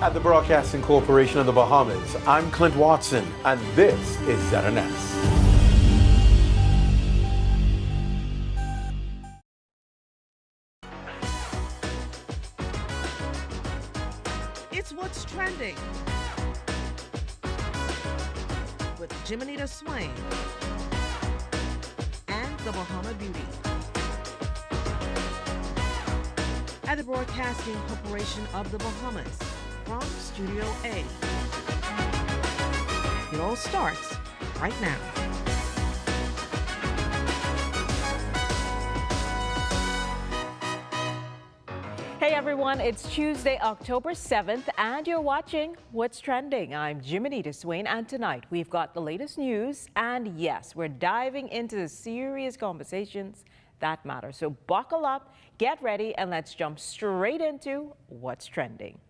At the Broadcasting Corporation of the Bahamas, I'm Clint Watson, and this is ZNS. It's What's Trending with Jiminita Swain and the Bahama Beauty. At the Broadcasting Corporation of the Bahamas from Studio A. It all starts right now. Hey everyone, it's Tuesday, October 7th, and you're watching What's Trending. I'm Jiminita Swain, and tonight we've got the latest news, and yes, we're diving into the serious conversations that matter. So buckle up, get ready, and let's jump straight into What's Trending.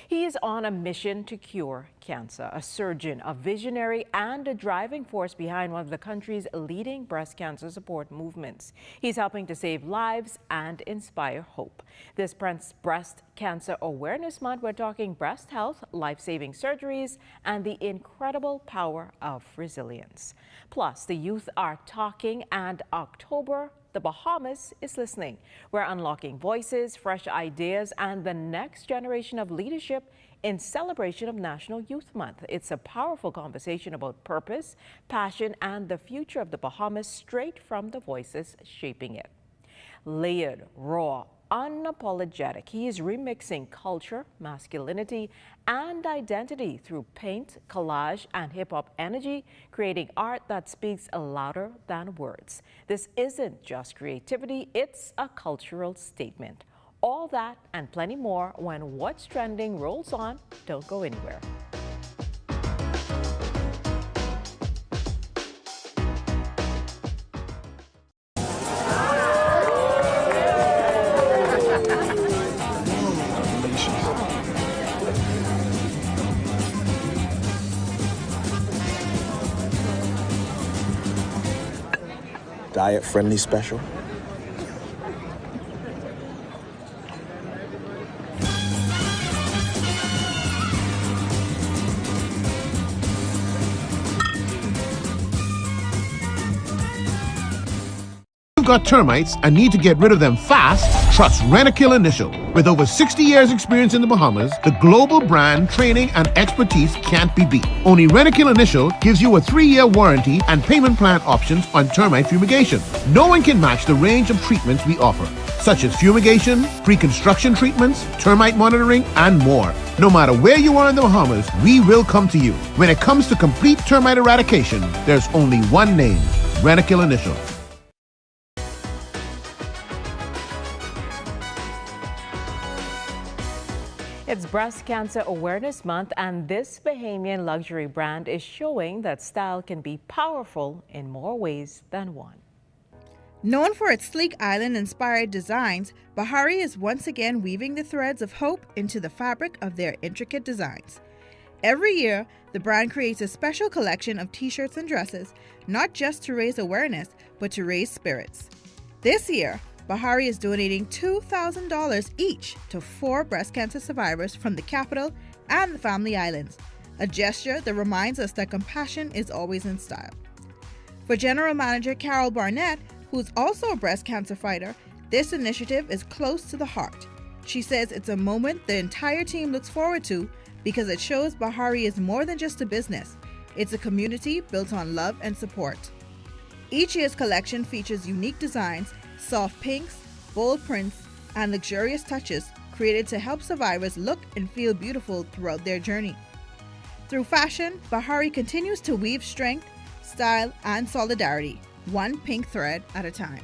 He is on a mission to cure cancer, a surgeon, a visionary, and a driving force behind one of the country's leading breast cancer support movements. He's helping to save lives and inspire hope. This Breast Cancer Awareness Month, we're talking breast health, life-saving surgeries, and the incredible power of resilience. Plus, the youth are talking, and October, the Bahamas is listening. We're unlocking voices, fresh ideas, and the next generation of leadership in celebration of National Youth Month. It's a powerful conversation about purpose, passion, and the future of the Bahamas straight from the voices shaping it. Layered, raw, unapologetic, he is remixing culture, masculinity, and identity through paint, collage, and hip-hop energy, creating art that speaks louder than words. This isn't just creativity, it's a cultural statement. All that and plenty more when What's Trending rolls on. Don't go anywhere. Diet-friendly special. You've got termites and need to get rid of them fast, trust Rent-A-Kill Initial. With over 60 years experience in the Bahamas, the global brand, training, and expertise can't be beat. Only Rent-A-Kill Initial gives you a 3-year warranty and payment plan options on termite fumigation. No one can match the range of treatments we offer, such as fumigation, pre-construction treatments, termite monitoring, and more. No matter where you are in the Bahamas, we will come to you. When it comes to complete termite eradication, there's only one name, Rent-A-Kill Initial. It's Breast Cancer Awareness Month, and this Bahamian luxury brand is showing that style can be powerful in more ways than one. Known for its sleek island-inspired designs, Bahari is once again weaving the threads of hope into the fabric of their intricate designs. Every year, the brand creates a special collection of t-shirts and dresses, not just to raise awareness, but to raise spirits. This year, Bahari is donating $2,000 each to 4 breast cancer survivors from the capital and the Family Islands, a gesture that reminds us that compassion is always in style. For General Manager Carol Barnett, who's also a breast cancer fighter, this initiative is close to the heart. She says it's a moment the entire team looks forward to because it shows Bahari is more than just a business. It's a community built on love and support. Each year's collection features unique designs, soft pinks, bold prints, and luxurious touches created to help survivors look and feel beautiful throughout their journey. Through fashion, Bahari continues to weave strength, style, and solidarity, one pink thread at a time.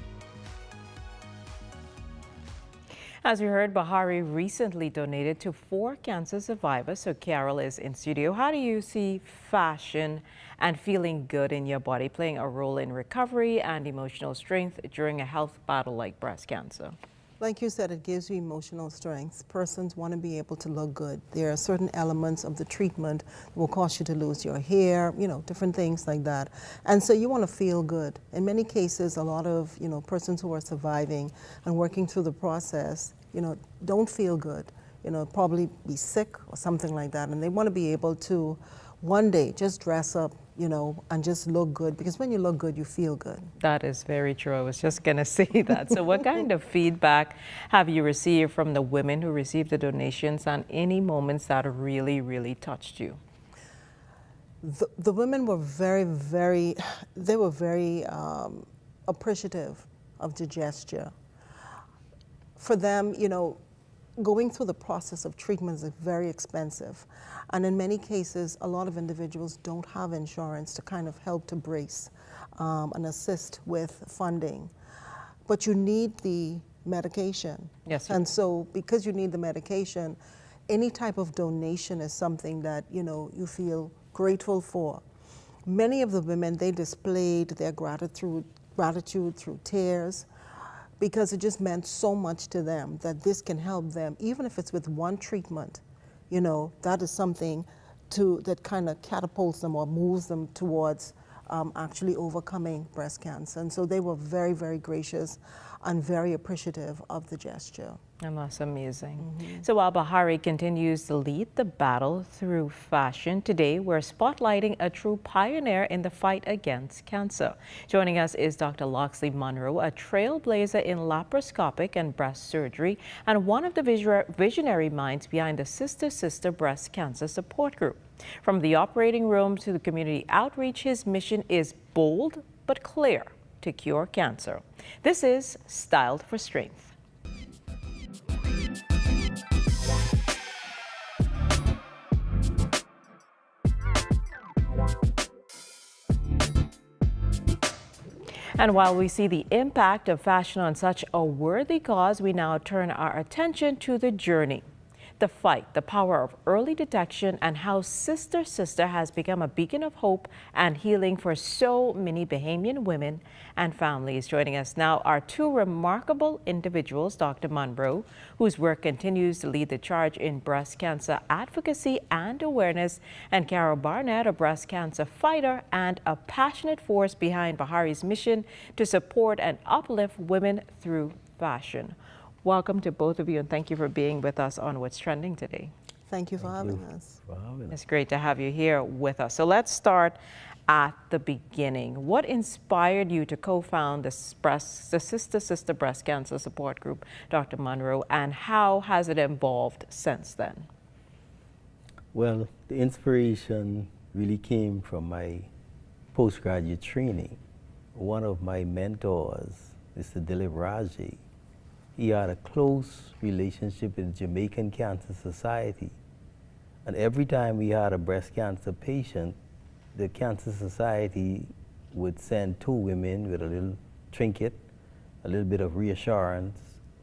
As we heard, Bahari recently donated to 4 cancer survivors. So Carol is in studio. How do you see fashion and feeling good in your body playing a role in recovery and emotional strength during a health battle like breast cancer? Like you said, it gives you emotional strength. Persons want to be able to look good. There are certain elements of the treatment that will cause you to lose your hair, different things like that. And so you want to feel good. In many cases, a lot of, persons who are surviving and working through the process, don't feel good. probably be sick or something like that. And they want to be able to one day just dress up, and just look good, because when you look good, you feel good. That is very true. I was just going to say that. So what kind of feedback have you received from the women who received the donations, and any moments that really, really touched you? The women were very, very, they were very appreciative of the gesture. For them, going through the process of treatment is very expensive. And in many cases, a lot of individuals don't have insurance to kind of help to brace and assist with funding. But you need the medication. Yes. And so because you need the medication, any type of donation is something that, you feel grateful for. Many of the women, they displayed their gratitude through tears, because it just meant so much to them that this can help them, even if it's with one treatment. That is something that kind of catapults them or moves them towards actually overcoming breast cancer. And so they were very, very gracious and very appreciative of the gesture. And that's amazing. So while Bahari continues to lead the battle through fashion, today we're spotlighting a true pioneer in the fight against cancer. Joining us is Dr. Loxley Monroe, a trailblazer in laparoscopic and breast surgery and one of the visionary minds behind the Sister Sister Breast Cancer Support Group. From the operating room to the community outreach, his mission is bold but clear: to cure cancer. This is Styled for Strength. And while we see the impact of fashion on such a worthy cause, we now turn our attention to the journey, the fight, the power of early detection, and how Sister Sister has become a beacon of hope and healing for so many Bahamian women and families. Joining us now are two remarkable individuals: Dr. Monroe, whose work continues to lead the charge in breast cancer advocacy and awareness, and Carol Barnett, a breast cancer fighter and a passionate force behind Bahari's mission to support and uplift women through fashion. Welcome to both of you, and thank you for being with us on What's Trending today. Thank you for having us. It's great to have you here with us. So let's start at the beginning. What inspired you to co-found the Sister Sister Breast Cancer Support Group, Dr. Monroe, and how has it evolved since then? Well, the inspiration really came from my postgraduate training. One of my mentors, Mr. Dilip Raji, he had a close relationship with the Jamaican Cancer Society. And every time we had a breast cancer patient, the Cancer Society would send two women with a little trinket, a little bit of reassurance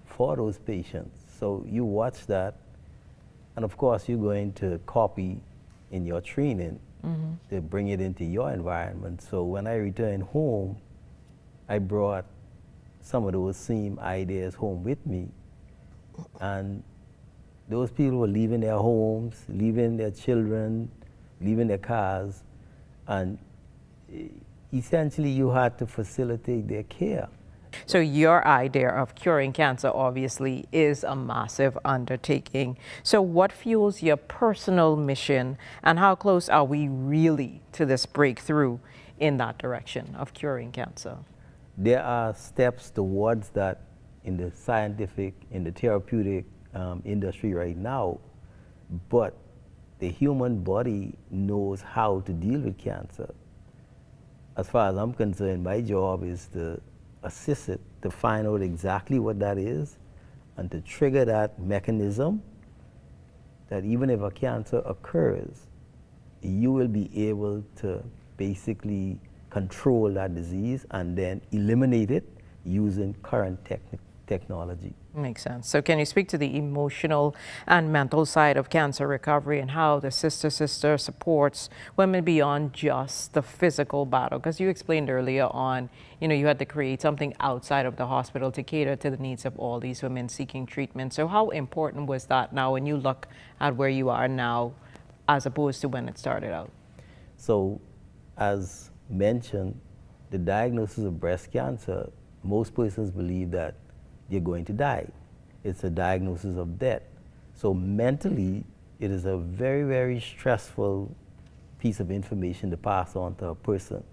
for those patients. So you watch that, and of course you're going to copy in your training to bring it into your environment. So when I returned home, I brought some of those same ideas home with me. And those people were leaving their homes, leaving their children, leaving their cars, and essentially you had to facilitate their care. So your idea of curing cancer obviously is a massive undertaking. So what fuels your personal mission, and how close are we really to this breakthrough in that direction of curing cancer? There are steps towards that in the scientific, in the therapeutic industry right now, but the human body knows how to deal with cancer. As far as I'm concerned, my job is to assist it, to find out exactly what that is, and to trigger that mechanism that even if a cancer occurs, you will be able to basically control that disease and then eliminate it using current technology. Makes sense. So can you speak to the emotional and mental side of cancer recovery and how the Sister Sister supports women beyond just the physical battle? Because you explained earlier on, you had to create something outside of the hospital to cater to the needs of all these women seeking treatment. So how important was that now when you look at where you are now as opposed to when it started out? So as mentioned, the diagnosis of breast cancer, most persons believe that they're going to die. It's a diagnosis of death. So mentally, it is a very, very stressful piece of information to pass on to a person.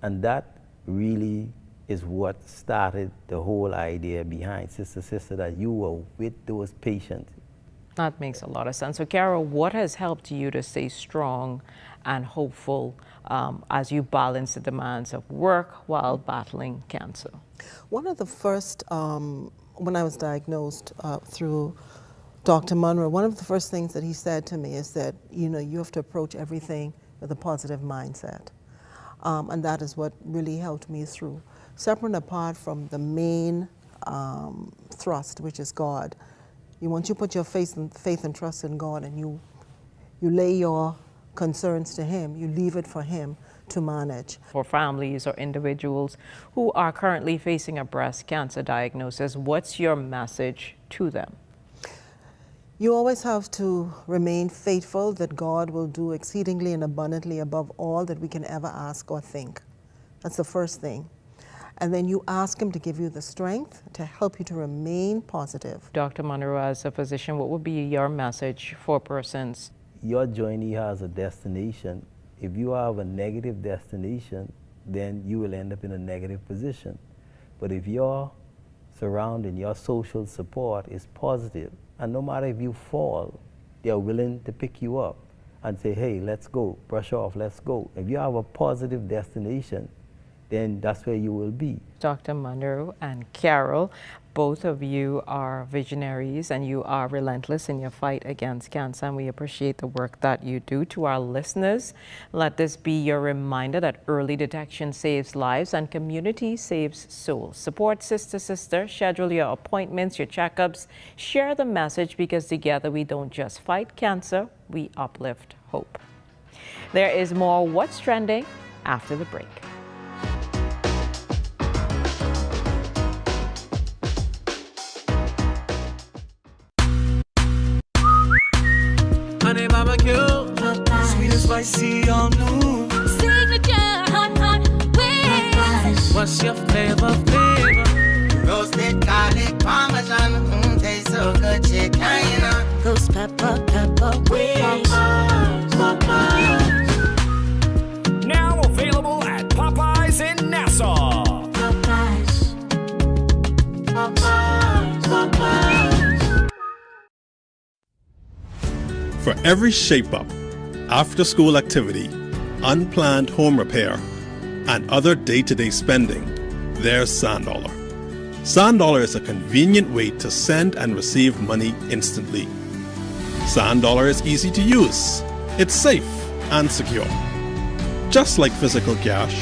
And that really is what started the whole idea behind Sister, that you were with those patients. That makes a lot of sense. So, Carol, what has helped you to stay strong and hopeful as you balance the demands of work while battling cancer? One of the first, when I was diagnosed through Dr. Monroe, one of the first things that he said to me is that, you know, you have to approach everything with a positive mindset. And that is what really helped me through. Separate and apart from the main thrust, which is God. Once you put your faith and trust in God and you lay your concerns to Him, you leave it for Him to manage. For families or individuals who are currently facing a breast cancer diagnosis, what's your message to them? You always have to remain faithful that God will do exceedingly and abundantly above all that we can ever ask or think. That's the first thing. And then you ask Him to give you the strength to help you to remain positive. Dr. Monroe, as a physician, what would be your message for persons? Your journey has a destination. If you have a negative destination, then you will end up in a negative position. But if your surrounding, your social support is positive, and no matter if you fall, they are willing to pick you up and say, hey, let's go, brush off, let's go. If you have a positive destination, then that's where you will be. Dr. Monroe and Carol, both of you are visionaries and you are relentless in your fight against cancer, and we appreciate the work that you do. To our listeners, let this be your reminder that early detection saves lives and community saves souls. Support Sister, schedule your appointments, your checkups, share the message, because together we don't just fight cancer, we uplift hope. There is more What's Trending after the break. Honey barbecue, sweet and spicy, all new. Signature hot wings. What's your flavor? Roasted garlic parmesan, tastes so good, chicken. Ghost pepper wings. Now available at Popeyes in Nassau. For every shape-up, after-school activity, unplanned home repair, and other day-to-day spending, there's SandDollar. SandDollar is a convenient way to send and receive money instantly. SandDollar is easy to use. It's safe and secure. Just like physical cash,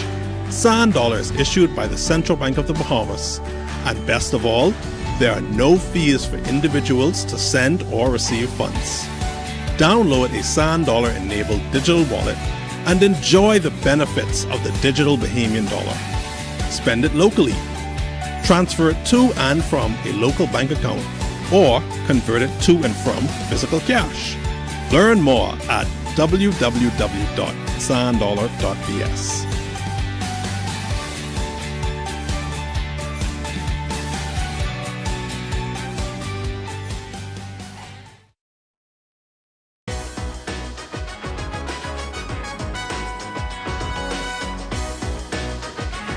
SandDollar is issued by the Central Bank of the Bahamas. And best of all, there are no fees for individuals to send or receive funds. Download a SandDollar-enabled digital wallet and enjoy the benefits of the digital Bahamian dollar. Spend it locally. Transfer it to and from a local bank account, or convert it to and from physical cash. Learn more at www.sanddollar.bs.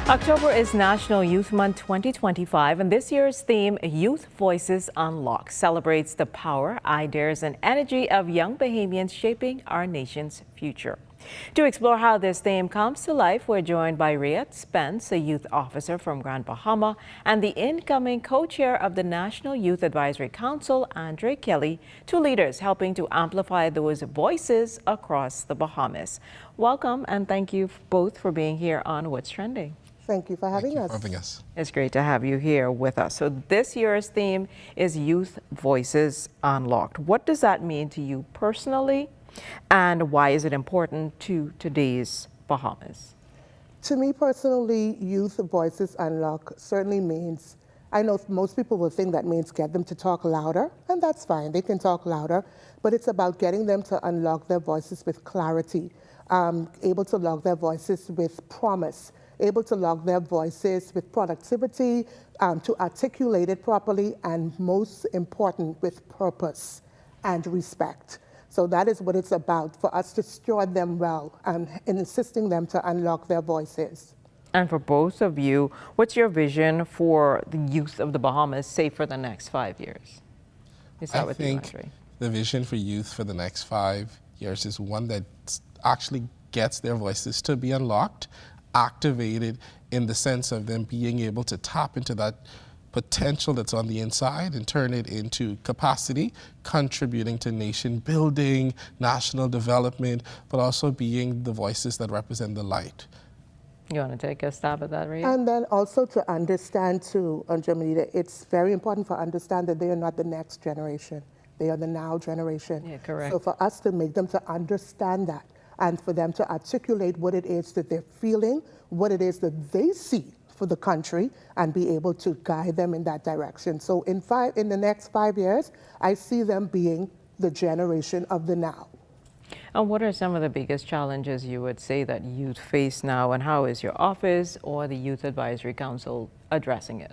October is National Youth Month 2025, and this year's theme, Youth Voices Unlocked, celebrates the power, ideas, and energy of young Bahamians shaping our nation's future. To explore how this theme comes to life, we're joined by Riyad Spence, a youth officer from Grand Bahama, and the incoming co-chair of the National Youth Advisory Council, Andre Kelly, two leaders helping to amplify those voices across the Bahamas. Welcome, and thank you both for being here on What's Trending. Thank you for having us. It's great to have you here with us. So this year's theme is Youth Voices Unlocked. What does that mean to you personally, and why is it important to today's Bahamas? To me personally, Youth Voices Unlocked certainly means, I know most people will think that means get them to talk louder, and that's fine, they can talk louder, but it's about getting them to unlock their voices with clarity, able to lock their voices with promise, able to lock their voices with productivity, to articulate it properly, and most important, with purpose. and respect. So that is what it's about, for us to steward them well and in assisting them to unlock their voices. And for both of you, what's your vision for the youth of the Bahamas, say for the next 5 years? I think the vision for youth for the next 5 years is one that actually gets their voices to be unlocked, activated in the sense of them being able to tap into that potential that's on the inside and turn it into capacity, contributing to nation building, national development, but also being the voices that represent the light. You want to take a stab at that, Rhea? And then also to understand too, Germany, that it's very important to understand that they are not the next generation. They are the now generation. Yeah, correct. So for us to make them to understand that and for them to articulate what it is that they're feeling, what it is that they see for the country, and be able to guide them in that direction. So in the next 5 years, I see them being the generation of the now. And what are some of the biggest challenges you would say that youth face now, and how is your office or the Youth Advisory Council addressing it?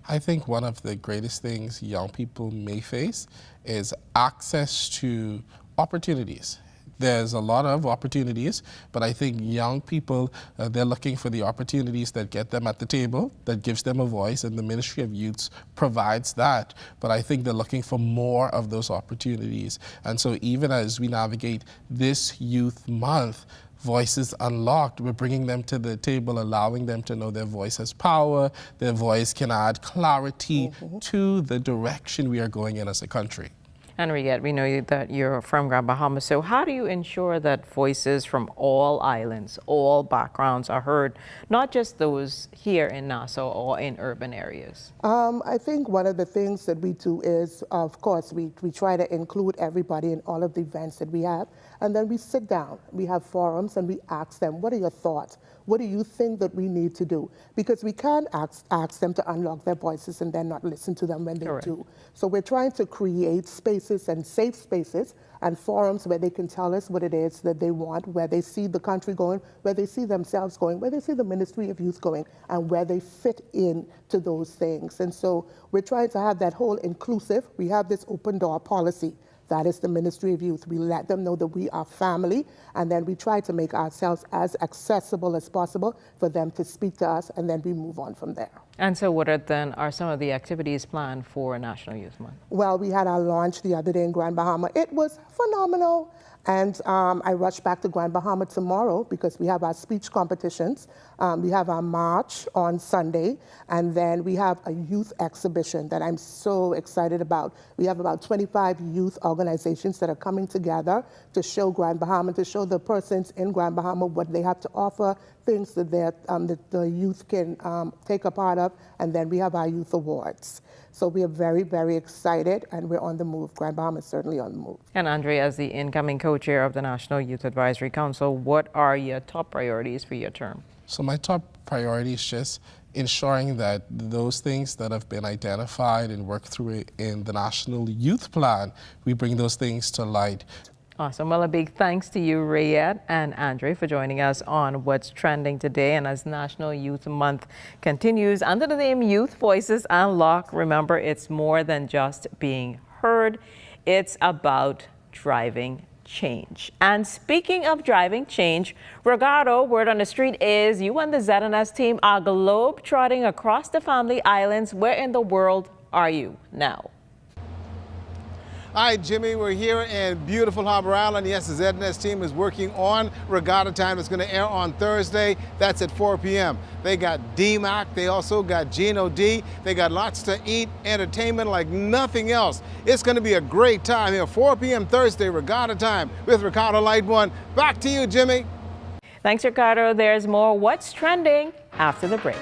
I think one of the greatest things young people may face is access to opportunities. There's a lot of opportunities, but I think young people, they're looking for the opportunities that get them at the table, that gives them a voice, and the Ministry of Youth provides that. But I think they're looking for more of those opportunities. And so even as we navigate this Youth Month, Voices Unlocked, we're bringing them to the table, allowing them to know their voice has power, their voice can add clarity to the direction we are going in as a country. Henriette, we know that you're from Grand Bahama, so how do you ensure that voices from all islands, all backgrounds are heard, not just those here in Nassau or in urban areas? I think one of the things that we do is, of course, we try to include everybody in all of the events that we have, and then we sit down, we have forums, and we ask them, what are your thoughts? What do you think that we need to do? Because we can't ask them to unlock their voices and then not listen to them when they do. So we're trying to create spaces and safe spaces and forums where they can tell us what it is that they want, where they see the country going, where they see themselves going, where they see the Ministry of Youth going, and where they fit in to those things. And so we're trying to have that whole inclusive. We have this open door policy. That is the Ministry of Youth. We let them know that we are family, and then we try to make ourselves as accessible as possible for them to speak to us, and then we move on from there. And so what are some of the activities planned for National Youth Month? Well, we had our launch the other day in Grand Bahama. It was phenomenal. And I rush back to Grand Bahama tomorrow because we have our speech competitions. We have our march on Sunday, and then we have a youth exhibition that I'm so excited about. We have about 25 youth organizations that are coming together to show Grand Bahama, to show the persons in Grand Bahama what they have to offer, things that the youth can take a part of, and then we have our youth awards. So we are very, very excited, and we're on the move. Grand Bahama is certainly on the move. And Andre, as the incoming co-chair of the National Youth Advisory Council, what are your top priorities for your term? So my top priority is just ensuring that those things that have been identified and worked through in the National Youth Plan, we bring those things to light. Awesome. Well, a big thanks to you, Rayette and Andre, for joining us on What's Trending today. And as National Youth Month continues under the name Youth Voices Unlocked, remember, it's more than just being heard. It's about driving change. And speaking of driving change, Ricardo, word on the street is you and the ZNS team are globe-trotting across the Family Islands. Where in the world are you now? All right, Jimmy, we're here in beautiful Harbor Island. Yes, the ZNS team is working on Regatta Time. It's going to air on Thursday. That's at 4 p.m. They got DMAC. They also got Gino D. They got lots to eat, entertainment like nothing else. It's going to be a great time here. 4 p.m. Thursday, Regatta Time with Ricardo Light One. Back to you, Jimmy. Thanks, Ricardo. There's more What's Trending after the break.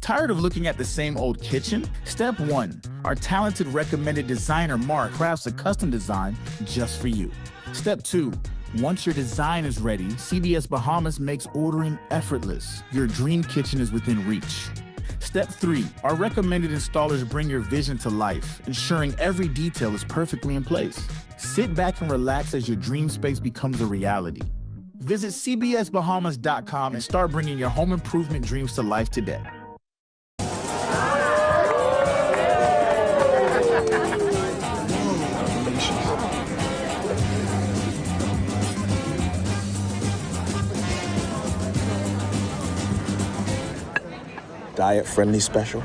Tired of looking at the same old kitchen? Step 1. Our talented recommended designer Mark crafts a custom design just for you. Step 2. Once your design is ready, CBS Bahamas makes ordering effortless. Your dream kitchen is within reach. Step 3. Our recommended installers bring your vision to life, ensuring every detail is perfectly in place. Sit back and relax as your dream space becomes a reality. Visit cbsbahamas.com and start bringing your home improvement dreams to life today. Diet-friendly special.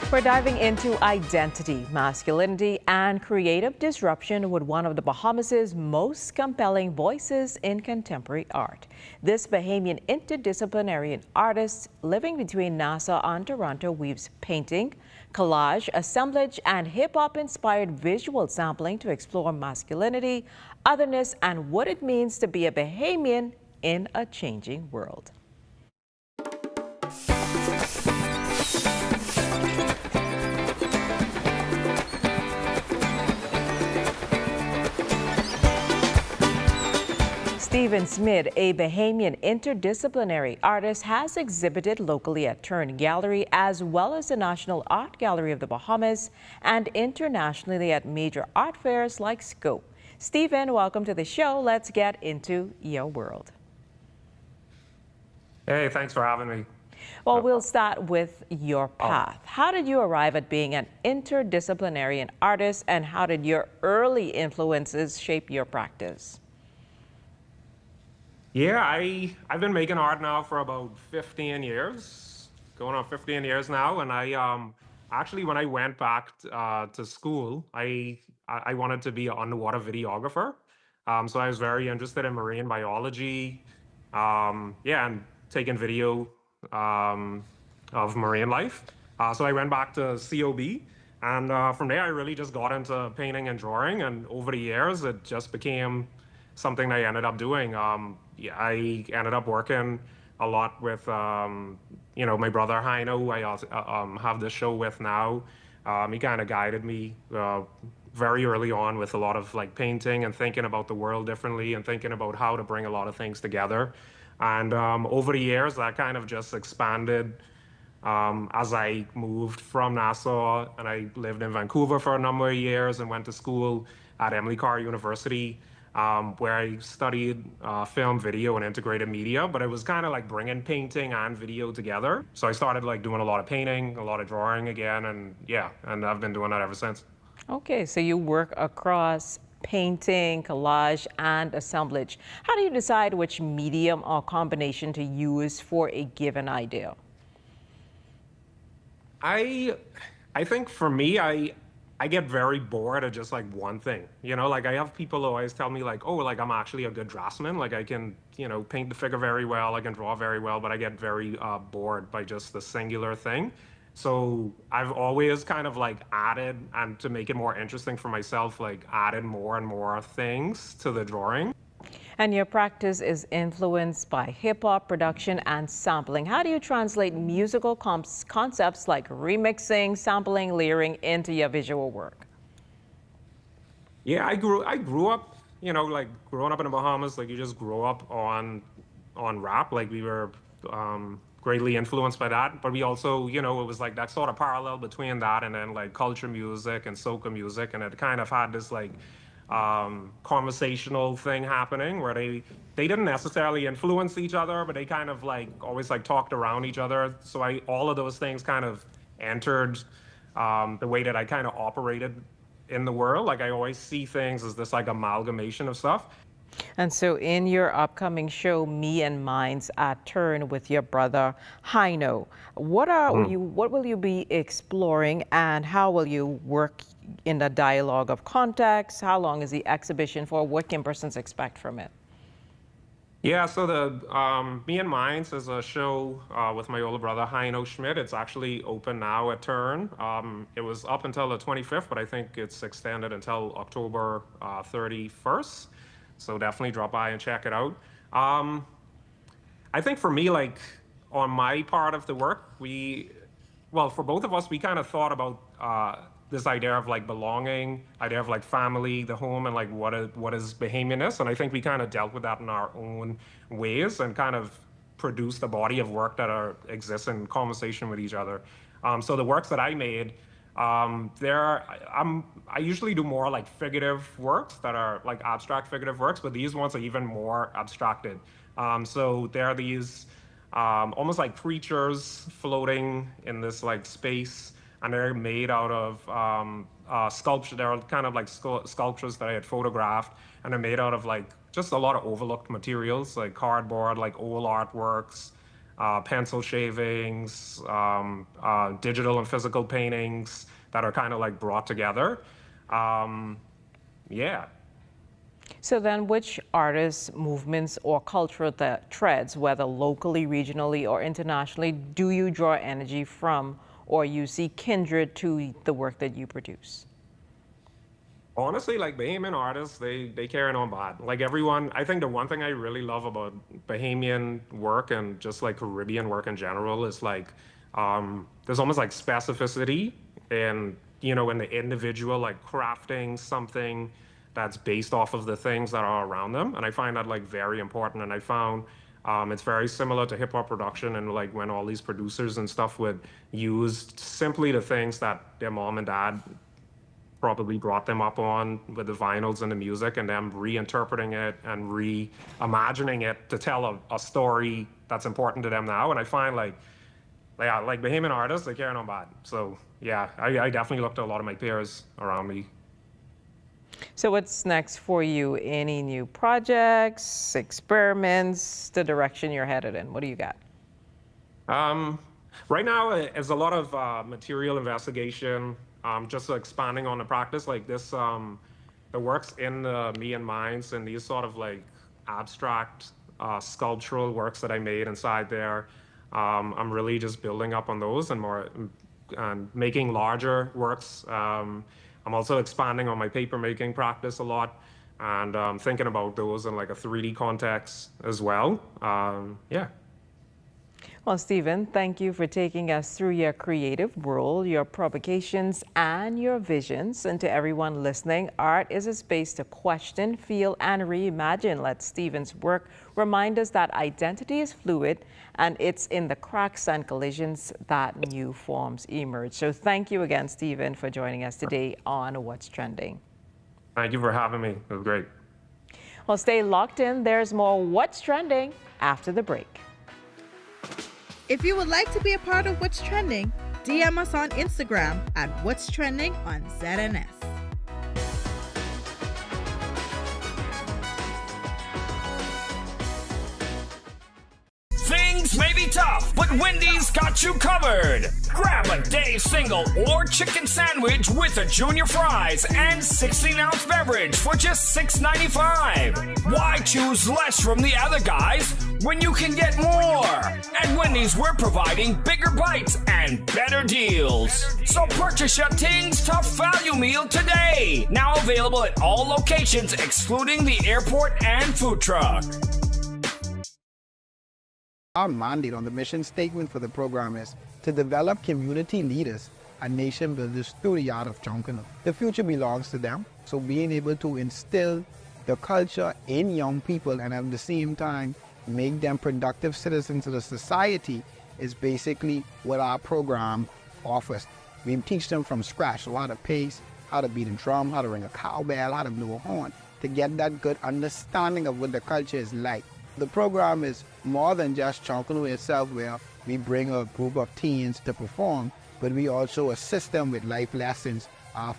We're diving into identity, masculinity, and creative disruption with one of the Bahamas' most compelling voices in contemporary art. This Bahamian interdisciplinary artist living between Nassau and Toronto weaves painting, collage, assemblage, and hip-hop inspired visual sampling to explore masculinity, otherness, and what it means to be a Bahamian in a changing world. Stephen Smith, a Bahamian interdisciplinary artist, has exhibited locally at Turn Gallery as well as the National Art Gallery of the Bahamas and internationally at major art fairs like Scope. Stephen, welcome to the show. Let's get into your world. Hey, thanks for having me. Well, we'll start with your path. How did you arrive at being an interdisciplinary artist, and how did your early influences shape your practice? Yeah, I've been making art now for about 15 years, going on 15 years now. And I actually, when I went back to school, I wanted to be an underwater videographer. So I was very interested in marine biology, yeah, and taking video of marine life. So I went back to COB, and from there I really just got into painting and drawing. And over the years, it just became something I ended up doing. Yeah, I ended up working a lot with, you know, my brother Heino, who I also, have this show with now. He kind of guided me very early on with a lot of like painting and thinking about the world differently and thinking about how to bring a lot of things together. And over the years, that kind of just expanded as I moved from Nassau, and I lived in Vancouver for a number of years and went to school at Emily Carr University, where I studied film, video, and integrated media, but it was kind of like bringing painting and video together. So I started like doing a lot of painting, a lot of drawing again, and yeah, and I've been doing that ever since. Okay, so you work across painting, collage, and assemblage. How do you decide which medium or combination to use for a given idea? I think for me, I get very bored of just like one thing, you know, like I have people always tell me like, oh, like I'm actually a good draftsman. Like I can, you know, paint the figure very well. I can draw very well, but I get very bored by just the singular thing. So I've always kind of like added, and to make it more interesting for myself, like added more and more things to the drawing. And your practice is influenced by hip-hop production and sampling. How do you translate musical concepts like remixing, sampling, layering into your visual work? Yeah, I grew up, you know, like growing up in the Bahamas, like you just grow up on rap. Like we were greatly influenced by that, but we also, you know, it was like that sort of parallel between that and then like culture music and soca music, and it kind of had this like conversational thing happening where they didn't necessarily influence each other, but they kind of like always like talked around each other. So all of those things kind of entered the way that I kind of operated in the world. Like I always see things as this like amalgamation of stuff. And so in your upcoming show, Me and Mine's at Turn with your brother Heino, what will you be exploring, and how will you work in the dialogue of context? How long is the exhibition for? What can persons expect from it? Yeah, so the Me and Mine's is a show with my older brother Heino Schmidt. It's actually open now at Turn. It was up until the 25th, but I think it's extended until October 31st. So definitely drop by and check it out. I think for me, like on my part of the work, for both of us, we kind of thought about this idea of like belonging, idea of like family, the home, and like what is Bahamianness. And I think we kind of dealt with that in our own ways and kind of produced a body of work that exists in conversation with each other. So the works that I made, I usually do more like figurative works that are like abstract figurative works, but these ones are even more abstracted. So there are these almost like creatures floating in this like space, and they're made out of sculpture. They're kind of like sculptures that I had photographed, and they're made out of like just a lot of overlooked materials, like cardboard, like old artworks, pencil shavings, digital and physical paintings that are kind of like brought together. Yeah. So then which artists, movements, or cultural threads, whether locally, regionally, or internationally, do you draw energy from or you see kindred to the work that you produce? Honestly, like Bahamian artists, they carry on bad. Like everyone, I think the one thing I really love about Bahamian work and just like Caribbean work in general is like there's almost like specificity in, you know, in the individual, like crafting something that's based off of the things that are around them. And I find that like very important. And I found it's very similar to hip hop production, and like when all these producers and stuff would use simply the things that their mom and dad probably brought them up on with the vinyls and the music, and them reinterpreting it and reimagining it to tell a story that's important to them now. And I find like Bahamian artists, they carry on bad. So yeah, I definitely look to a lot of my peers around me. So what's next for you? Any new projects, experiments, the direction you're headed in? What do you got? Right now, it's a lot of material investigation, just expanding on the practice. Like this, the works in the Me and Minds and these sort of like abstract sculptural works that I made inside there. I'm really just building up on those and more, and making larger works. I'm also expanding on my paper making practice a lot, and thinking about those in like a 3D context as well. Yeah. Well, Stephen, thank you for taking us through your creative world, your provocations, and your visions. And to everyone listening, art is a space to question, feel, and reimagine. Let Stephen's work remind us that identity is fluid, and it's in the cracks and collisions that new forms emerge. So thank you again, Stephen, for joining us today on What's Trending. Thank you for having me. It was great. Well, stay locked in. There's more What's Trending after the break. If you would like to be a part of What's Trending, DM us on Instagram at What's Trending on ZNS. Things may be tough, but Wendy's got you covered. Grab a day single or chicken sandwich with a junior fries and 16-ounce beverage for just $6.95. Why choose less from the other guys when you can get more? At Wendy's, we're providing bigger bites and better deals. So purchase your Tings Tough Value Meal today. Now available at all locations excluding the airport and food truck. Our mandate on the mission statement for the program is to develop community leaders and nation builders through the art of Jonquil. The future belongs to them, so being able to instill the culture in young people and at the same time make them productive citizens of the society is basically what our program offers. We teach them from scratch how to pace, how to beat a drum, how to ring a cowbell, how to blow a horn, to get that good understanding of what the culture is like. The program is more than just Jonquil itself, where we bring a group of teens to perform, but we also assist them with life lessons,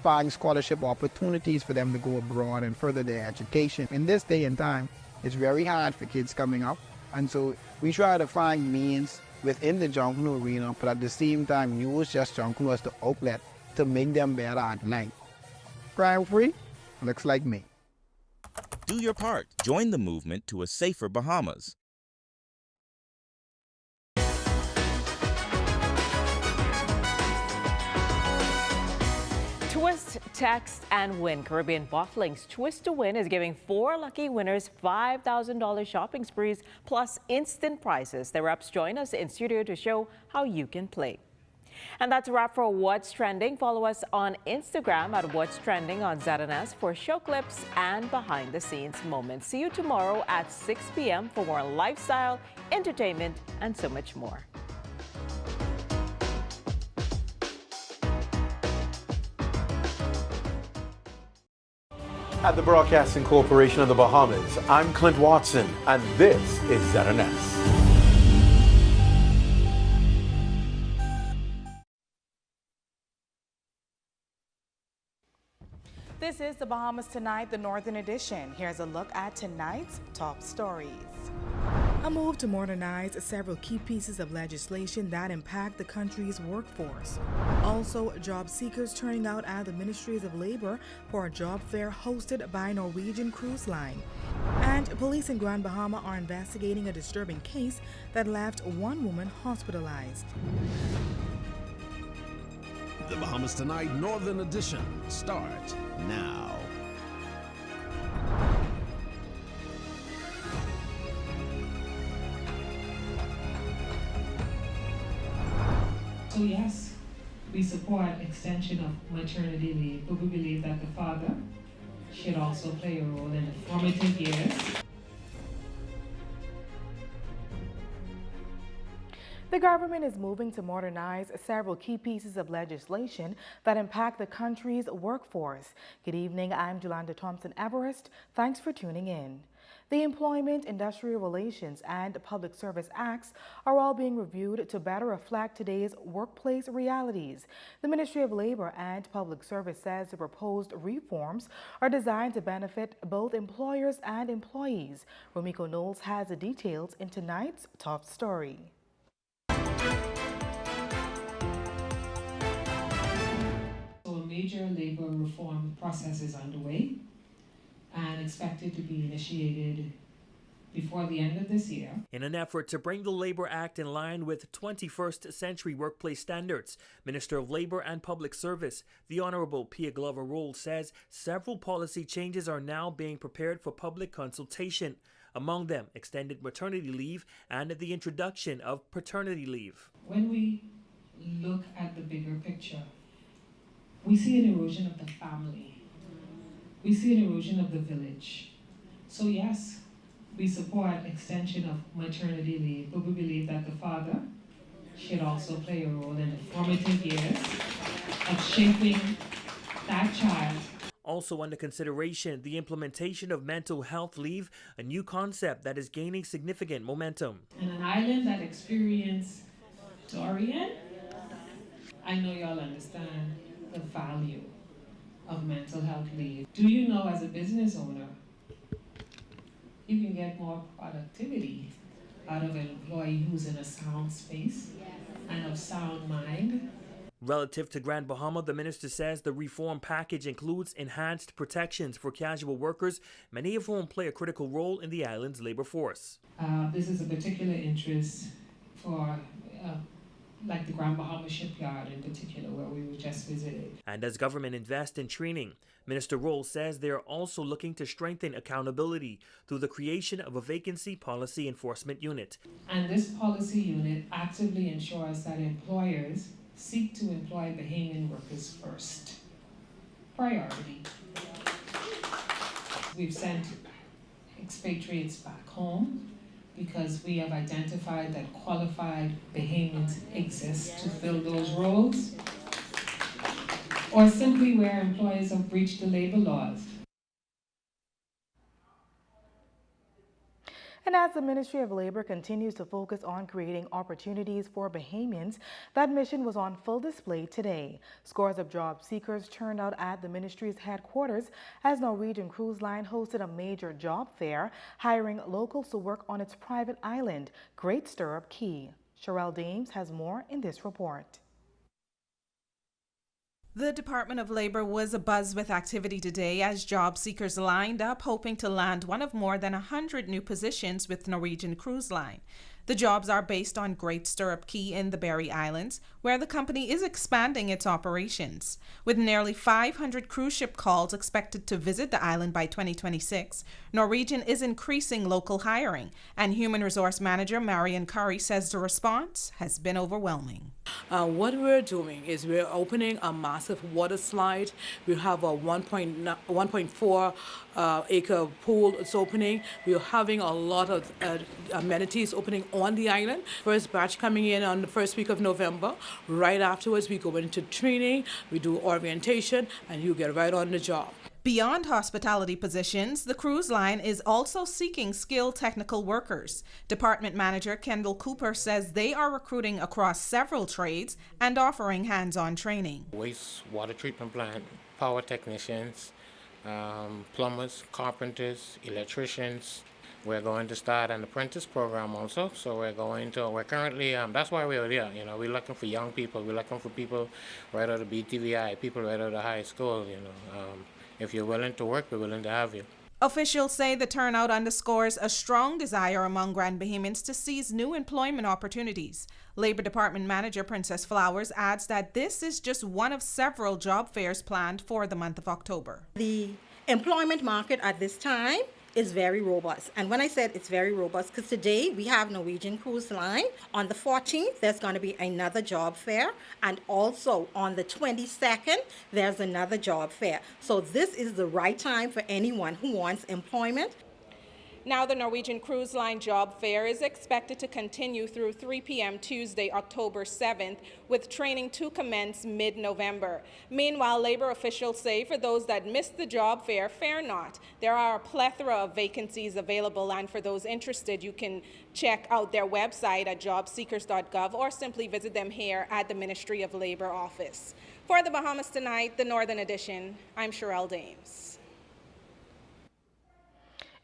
find scholarship opportunities for them to go abroad and further their education. In this day and time, it's very hard for kids coming up, and so we try to find means within the Jonquil arena, but at the same time use just Jonquil as the outlet to make them better at life. Crime-free? Looks like me. Do your part. Join the movement to a safer Bahamas. Twist, text, and win. Caribbean Bottling's Twist to Win is giving 4 lucky winners $5,000 shopping sprees plus instant prizes. The reps join us in studio to show how you can play. And that's a wrap for What's Trending. Follow us on Instagram at What's Trending on ZNS for show clips and behind-the-scenes moments. See you tomorrow at 6 p.m. for more lifestyle, entertainment, and so much more. At the Broadcasting Corporation of the Bahamas, I'm Clint Watson, and this is ZNS. This is the Bahamas Tonight, the Northern Edition. Here's a look at tonight's top stories. A move to modernize several key pieces of legislation that impact the country's workforce. Also, job seekers turning out at the Ministries of Labor for a job fair hosted by Norwegian Cruise Line. And police in Grand Bahama are investigating a disturbing case that left one woman hospitalized. The Bahamas Tonight Northern Edition starts now. So yes, we support extension of maternity leave, but we believe that the father should also play a role in the formative years. The government is moving to modernize several key pieces of legislation that impact the country's workforce. Good evening, I'm Jolanda Thompson-Everest. Thanks for tuning in. The Employment, Industrial Relations, and Public Service Acts are all being reviewed to better reflect today's workplace realities. The Ministry of Labor and Public Service says the proposed reforms are designed to benefit both employers and employees. Romiko Knowles has the details in tonight's top story. So a major labor reform process is underway and expected to be initiated before the end of this year. In an effort to bring the Labor Act in line with 21st century workplace standards, Minister of Labor and Public Service, the Honorable Pia Glover-Roll, says several policy changes are now being prepared for public consultation. Among them, extended maternity leave and the introduction of paternity leave. When we look at the bigger picture, we see an erosion of the family. We see an erosion of the village. So yes, we support extension of maternity leave, but we believe that the father should also play a role in the formative years of shaping that child. Also under consideration, the implementation of mental health leave, a new concept that is gaining significant momentum. In an island that experienced Dorian, I know y'all understand the value of mental health leave. Do you know, as a business owner, you can get more productivity out of an employee who's in a sound space and of sound mind? Relative to Grand Bahama, the minister says the reform package includes enhanced protections for casual workers, many of whom play a critical role in the island's labor force. This is a particular interest for like the Grand Bahama shipyard in particular, where we were just visited. And as government invests in training, Minister Roll says they are also looking to strengthen accountability through the creation of a vacancy policy enforcement unit. And this policy unit actively ensures that employers seek to employ Bahamian workers first. Priority. We've sent expatriates back home because we have identified that qualified Bahamians exist to fill those roles, or simply where employers have breached the labor laws. And as the Ministry of Labor continues to focus on creating opportunities for Bahamians, that mission was on full display today. Scores of job seekers turned out at the ministry's headquarters as Norwegian Cruise Line hosted a major job fair, hiring locals to work on its private island, Great Stirrup Key. Sherelle Dames has more in this report. The Department of Labor was abuzz with activity today as job seekers lined up hoping to land one of more than 100 new positions with Norwegian Cruise Line. The jobs are based on Great Stirrup Key in the Berry Islands, where the company is expanding its operations. With nearly 500 cruise ship calls expected to visit the island by 2026, Norwegian is increasing local hiring, and Human Resource Manager Marion Curry says the response has been overwhelming. What we're doing is we're opening a massive water slide. We have a 1.4 acre pool that's opening. We're having a lot of amenities opening on the island. First batch coming in on the first week of November. Right afterwards, we go into training, we do orientation, and you get right on the job. Beyond hospitality positions, the cruise line is also seeking skilled technical workers. Department Manager Kendall Cooper says they are recruiting across several trades and offering hands-on training. Wastewater treatment plant, power technicians, plumbers, carpenters, electricians. We're going to start an apprentice program also. So we're currently, that's why we're here. You know, we're looking for young people. We're looking for people right out of BTVI, people right out of high school, you know. If you're willing to work, we're willing to have you. Officials say the turnout underscores a strong desire among Grand Bahamians to seize new employment opportunities. Labor Department Manager Princess Flowers adds that this is just one of several job fairs planned for the month of October. The employment market at this time is very robust. And when I said it's very robust, because today we have Norwegian Cruise Line. On the 14th, there's going to be another job fair. And also on the 22nd, there's another job fair. So this is the right time for anyone who wants employment. Now, the Norwegian Cruise Line job fair is expected to continue through 3 p.m. Tuesday, October 7th, with training to commence mid-November. Meanwhile, labor officials say for those that missed the job fair, fear not. There are a plethora of vacancies available, and for those interested, you can check out their website at jobseekers.gov or simply visit them here at the Ministry of Labor office. For the Bahamas Tonight, the Northern Edition, I'm Sherelle Dames.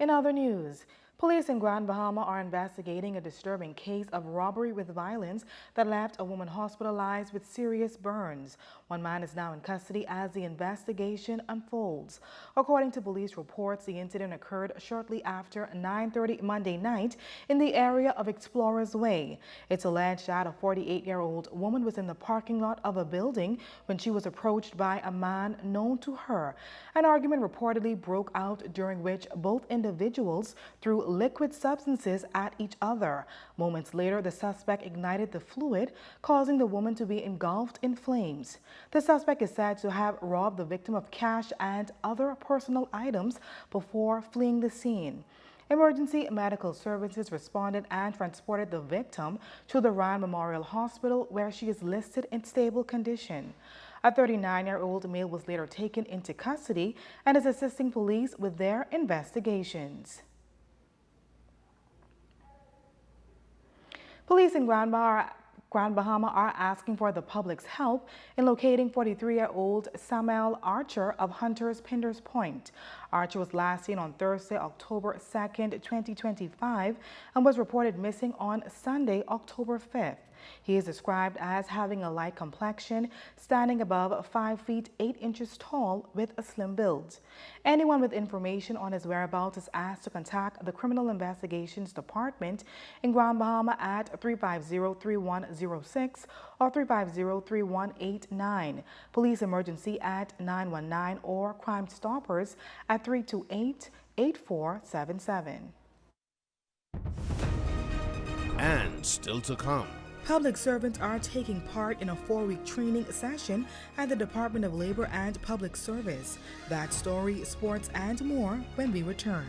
In other news, police in Grand Bahama are investigating a disturbing case of robbery with violence that left a woman hospitalized with serious burns. One man is now in custody as the investigation unfolds. According to police reports, the incident occurred shortly after 9:30 Monday night in the area of Explorers Way. It's alleged that a 48-year-old woman was in the parking lot of a building when she was approached by a man known to her. An argument reportedly broke out during which both individuals threw liquid substances at each other. Moments later, the suspect ignited the fluid, causing the woman to be engulfed in flames. The suspect is said to have robbed the victim of cash and other personal items before fleeing the scene. Emergency medical services responded and transported the victim to the Rand Memorial Hospital, where she is listed in stable condition. A 39-year-old male was later taken into custody and is assisting police with their investigations. Police in Grand Bahama are asking for the public's help in locating 43-year-old Samuel Archer of Hunter's Pinders Point. Archer was last seen on Thursday, October 2nd, 2025, and was reported missing on Sunday, October 5th. He is described as having a light complexion, standing above 5 feet 8 inches tall with a slim build. Anyone with information on his whereabouts is asked to contact the Criminal Investigations Department in Grand Bahama at 350-3106 or 350-3189, Police Emergency at 919, or Crime Stoppers at 328-8477. And still to come. Public servants are taking part in a 4-week training session at the Department of Labor and Public Service. That story, sports, and more when we return.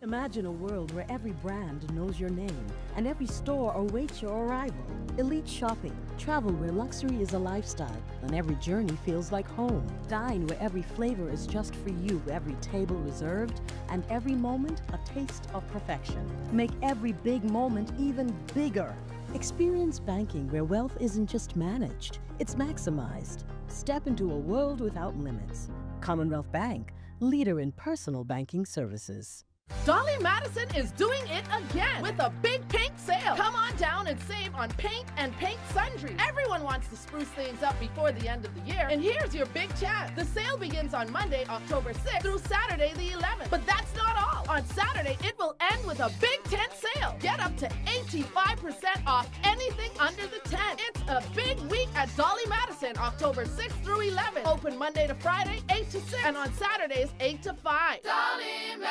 Imagine a world where every brand knows your name and every store awaits your arrival. Elite shopping, travel where luxury is a lifestyle and every journey feels like home. Dine where every flavor is just for you, every table reserved, and every moment a taste of perfection. Make every big moment even bigger. Experience banking where wealth isn't just managed, it's maximized. Step into a world without limits. Commonwealth Bank, leader in personal banking services. Dolly Madison is doing it again with a big paint sale. Come on down and save on paint and paint sundries. Everyone wants to spruce things up before the end of the year, and here's your big chance. The sale begins on Monday, October 6th through Saturday the 11th. But that's not all. On Saturday, it will end with a big tent sale. Get up to 85% off anything under the tent. It's a big week at Dolly Madison, October 6th through 11th. Open Monday to Friday, 8 to 6, and on Saturdays, 8 to 5. Dolly Madison.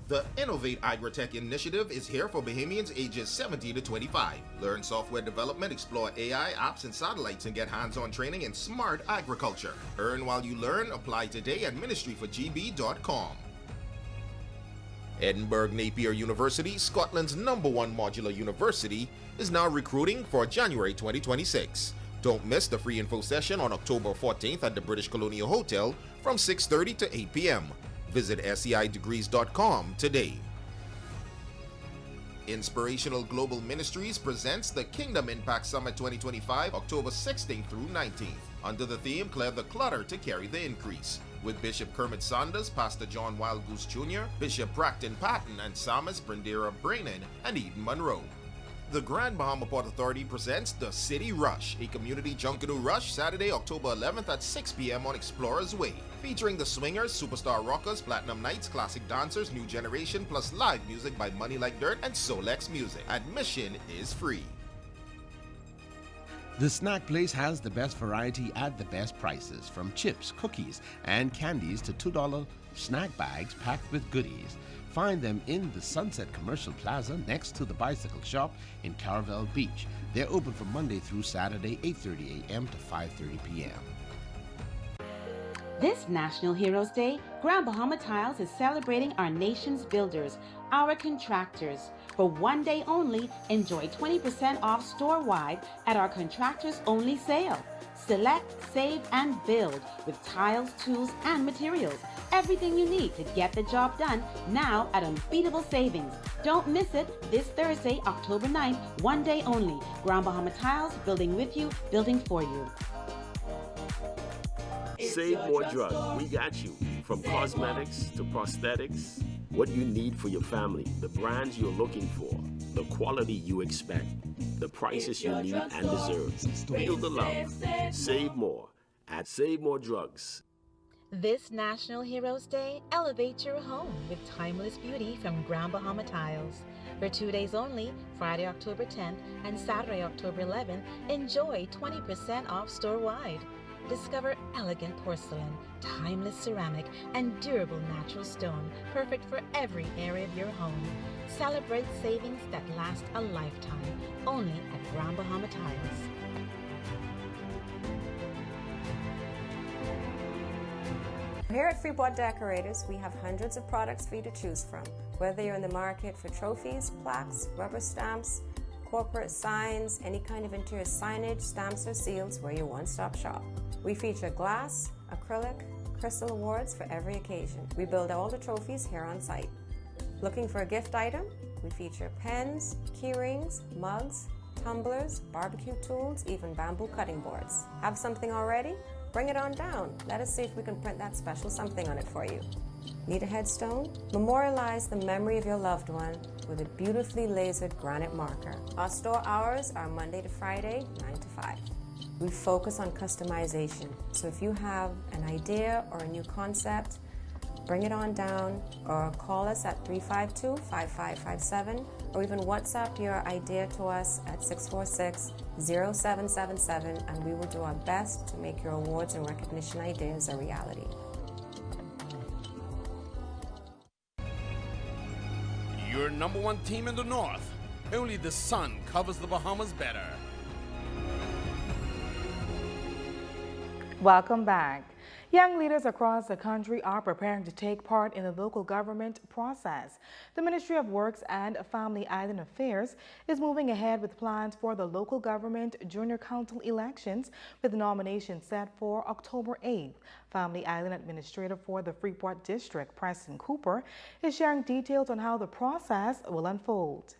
The Innovate Agritech initiative is here for Bahamians ages 17 to 25. Learn software development, explore AI, apps, and satellites, and get hands-on training in smart agriculture. Earn while you learn. Apply today at ministryforgb.com. Edinburgh Napier University, Scotland's #1 modular university, is now recruiting for January 2026. Don't miss the free info session on October 14th at the British Colonial Hotel from 6:30 to 8 p.m. Visit seidegrees.com today. Inspirational Global Ministries presents the Kingdom Impact Summit 2025, October 16th through 19th, under the theme Clear the Clutter to Carry the Increase, with Bishop Kermit Saunders, Pastor John Wildgoose Jr., Bishop Bracton Patton, and Psalmist Brindera Brannon and Eden Monroe. The Grand Bahama Port Authority presents The City Rush, a community junkanoo rush, Saturday, October 11th at 6 p.m. on Explorers Way, featuring the Swingers, Superstar Rockers, Platinum Knights, Classic Dancers, New Generation, plus live music by Money Like Dirt and Solex Music. Admission is free. The Snack Place has the best variety at the best prices, from chips, cookies, and candies to $2 snack bags packed with goodies. Find them in the Sunset Commercial Plaza next to the bicycle shop in Caravelle Beach. They're open from Monday through Saturday, 8:30 a.m. to 5:30 p.m. This National Heroes Day, Grand Bahama Tiles is celebrating our nation's builders, our contractors. For one day only, enjoy 20% off store-wide at our Contractors Only sale. Select, save, and build with tiles, tools, and materials. Everything you need to get the job done now at unbeatable savings. Don't miss it this Thursday, October 9th, one day only. Grand Bahama Tiles, building with you, building for you. Save more drugs. We got you. From cosmetics to prosthetics, what you need for your family, the brands you're looking for, the quality you expect, the prices you need and deserve. Feel the love. Save more at Save More Drugs. This National Heroes Day, elevate your home with timeless beauty from Grand Bahama Tiles. For 2 days only, Friday, October 10th and Saturday, October 11th, enjoy 20% off store-wide. Discover elegant porcelain, timeless ceramic, and durable natural stone, perfect for every area of your home. Celebrate savings that last a lifetime, only at Grand Bahama Tiles. Here at Freeport Decorators, we have hundreds of products for you to choose from. Whether you're in the market for trophies, plaques, rubber stamps, corporate signs, any kind of interior signage, stamps, or seals, we're your one-stop shop. We feature glass, acrylic, crystal awards for every occasion. We build all the trophies here on site. Looking for a gift item? We feature pens, key rings, mugs, tumblers, barbecue tools, even bamboo cutting boards. Have something already? Bring it on down. Let us see if we can print that special something on it for you. Need a headstone? Memorialize the memory of your loved one with a beautifully lasered granite marker. Our store hours are Monday to Friday, 9 to 5. We focus on customization, so if you have an idea or a new concept, bring it on down or call us at 352-5557 or even WhatsApp your idea to us at 646-0777, and we will do our best to make your awards and recognition ideas a reality. Your #1 team in the North. Only the sun covers the Bahamas better. Welcome back. Young leaders across the country are preparing to take part in the local government process. The Ministry of Works and Family Island Affairs is moving ahead with plans for the local government junior council elections, with nominations set for October 8th. Family Island Administrator for the Freeport District, Preston Cooper, is sharing details on how the process will unfold.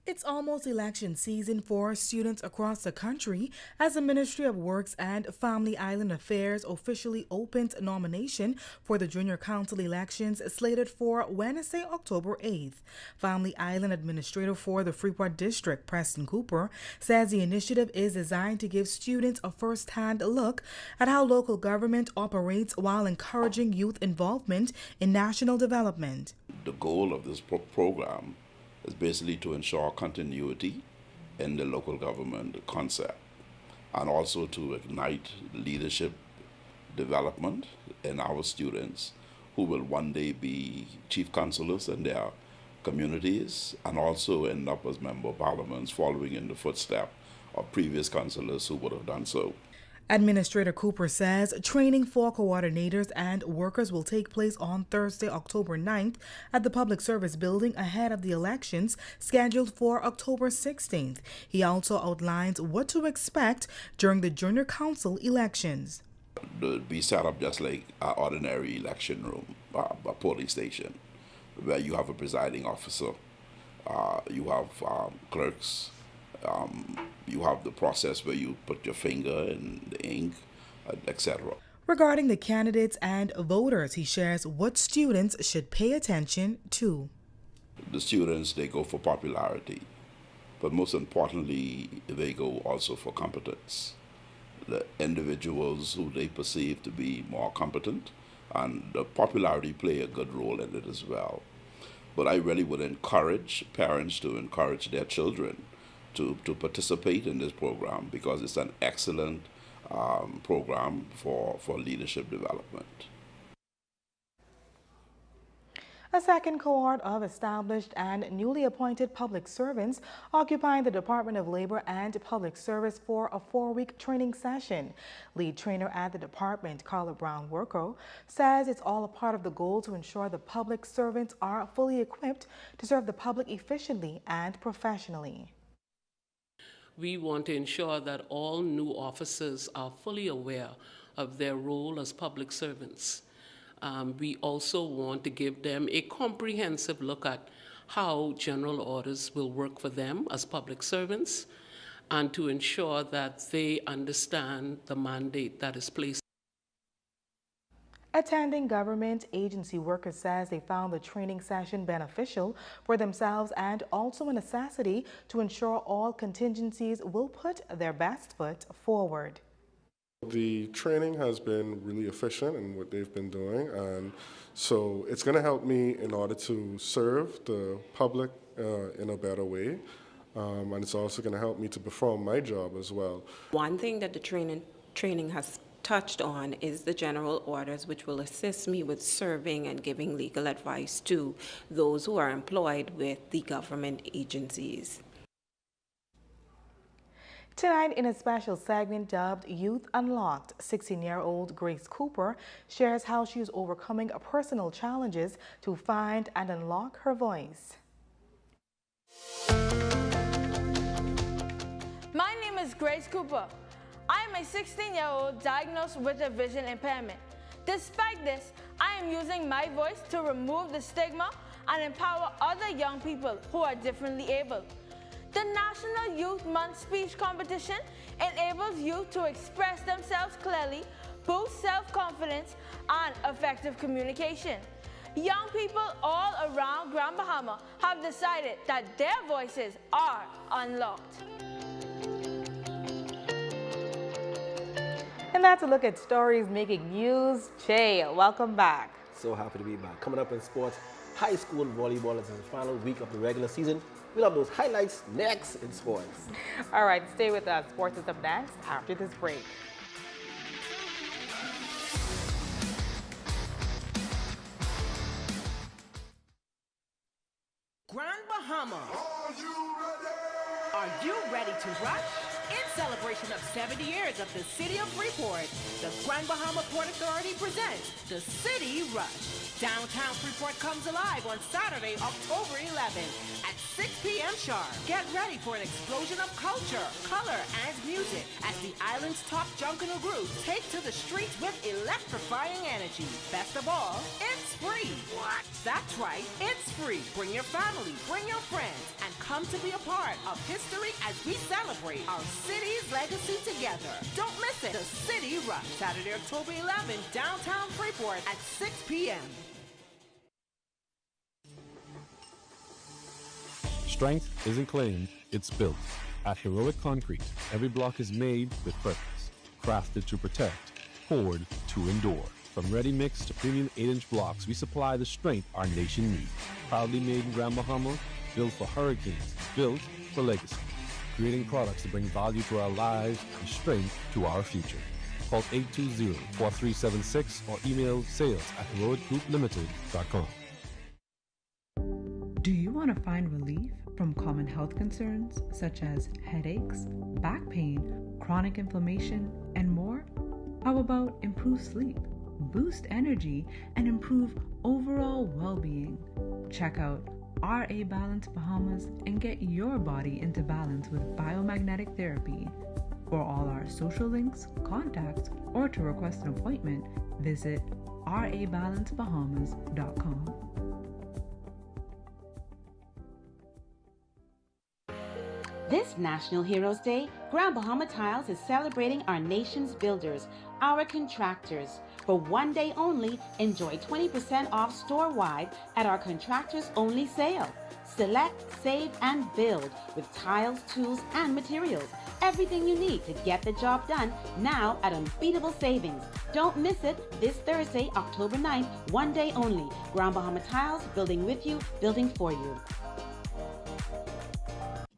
It's almost election season for students across the country as the Ministry of Works and Family Island Affairs officially opens nomination for the Junior Council elections slated for Wednesday, October 8th. Family Island Administrator for the Freeport District, Preston Cooper, says the initiative is designed to give students a first-hand look at how local government operates while encouraging youth involvement in national development. The goal of this program is basically to ensure continuity in the local government concept and also to ignite leadership development in our students who will one day be chief councillors in their communities and also end up as member of parliaments, following in the footsteps of previous councillors who would have done so. Administrator Cooper says training for coordinators and workers will take place on Thursday, October 9th at the Public Service Building ahead of the elections scheduled for October 16th. He also outlines what to expect during the Junior Council elections. It'll be set up just like an ordinary election room, a polling station, where you have a presiding officer, you have clerks, you have the process where you put your finger in the ink, etc. Regarding the candidates and voters, he shares what students should pay attention to. The students, they go for popularity, but most importantly, they go also for competence. The individuals who they perceive to be more competent, and the popularity play a good role in it as well. But I really would encourage parents to encourage their children to participate in this program, because it's an excellent program for leadership development. A second cohort of established and newly appointed public servants occupying the Department of Labor and Public Service for a 4-week training session. Lead trainer at the department, Carla Brown-Worko, says it's all a part of the goal to ensure the public servants are fully equipped to serve the public efficiently and professionally. We want to ensure that all new officers are fully aware of their role as public servants. We also want to give them a comprehensive look at how general orders will work for them as public servants, and to ensure that they understand the mandate that is placed. Attending government agency workers says they found the training session beneficial for themselves and also a necessity to ensure all contingencies will put their best foot forward. The training has been really efficient in what they've been doing, and so it's going to help me in order to serve the public in a better way, and it's also going to help me to perform my job as well. One thing that the training has touched on is the general orders, which will assist me with serving and giving legal advice to those who are employed with the government agencies. Tonight, in a special segment dubbed Youth Unlocked, 16-year-old Grace Cooper shares how she is overcoming personal challenges to find and unlock her voice. My name is Grace Cooper. I am a 16-year-old diagnosed with a vision impairment. Despite this, I am using my voice to remove the stigma and empower other young people who are differently able. The National Youth Month Speech Competition enables youth to express themselves clearly, boost self-confidence, and effective communication. Young people all around Grand Bahama have decided that their voices are unlocked. And that's a look at stories making news. Che, welcome back. So happy to be back. Coming up in sports, high school volleyball is in the final week of the regular season. We'll have those highlights next in sports. All right, stay with us. Sports is up next after this break. Grand Bahama. Are you ready to rush? In celebration of 70 years of the City of Freeport, the Grand Bahama Port Authority presents the City Rush. Downtown Freeport comes alive on Saturday, October 11th at 6 p.m. sharp. Get ready for an explosion of culture, color, and music as the island's top Junkanoo groups take to the streets with electrifying energy. Best of all, it's free. What? That's right, it's free. Bring your family, bring your friends, and come to be a part of history as we celebrate our city's legacy together. Don't miss it. The City Rush, Saturday, October 11th, downtown Freeport at 6 p.m. Strength isn't claimed, it's built. At Heroic Concrete, every block is made with purpose, crafted to protect, poured to endure. From ready-mix to premium 8-inch blocks, we supply the strength our nation needs. Proudly made in Grand Bahama, built for hurricanes, built for legacy. Creating products to bring value to our lives and strength to our future. Call 820-4376 or email sales@heroicgrouplimited.com. Do you want to find relief from common health concerns such as headaches, back pain, chronic inflammation, and more? How about improved sleep, boost energy, and improve overall well-being? Check out RA Balance Bahamas and get your body into balance with biomagnetic therapy. For all our social links, contacts, or to request an appointment, visit rabalancebahamas.com. This National Heroes Day, Grand Bahama Tiles is celebrating our nation's builders, our contractors. For one day only, enjoy 20% off store-wide at our contractors only sale. Select, save, and build with tiles, tools, and materials. Everything you need to get the job done now at unbeatable savings. Don't miss it this Thursday, October 9th, one day only. Grand Bahama Tiles, building with you, building for you.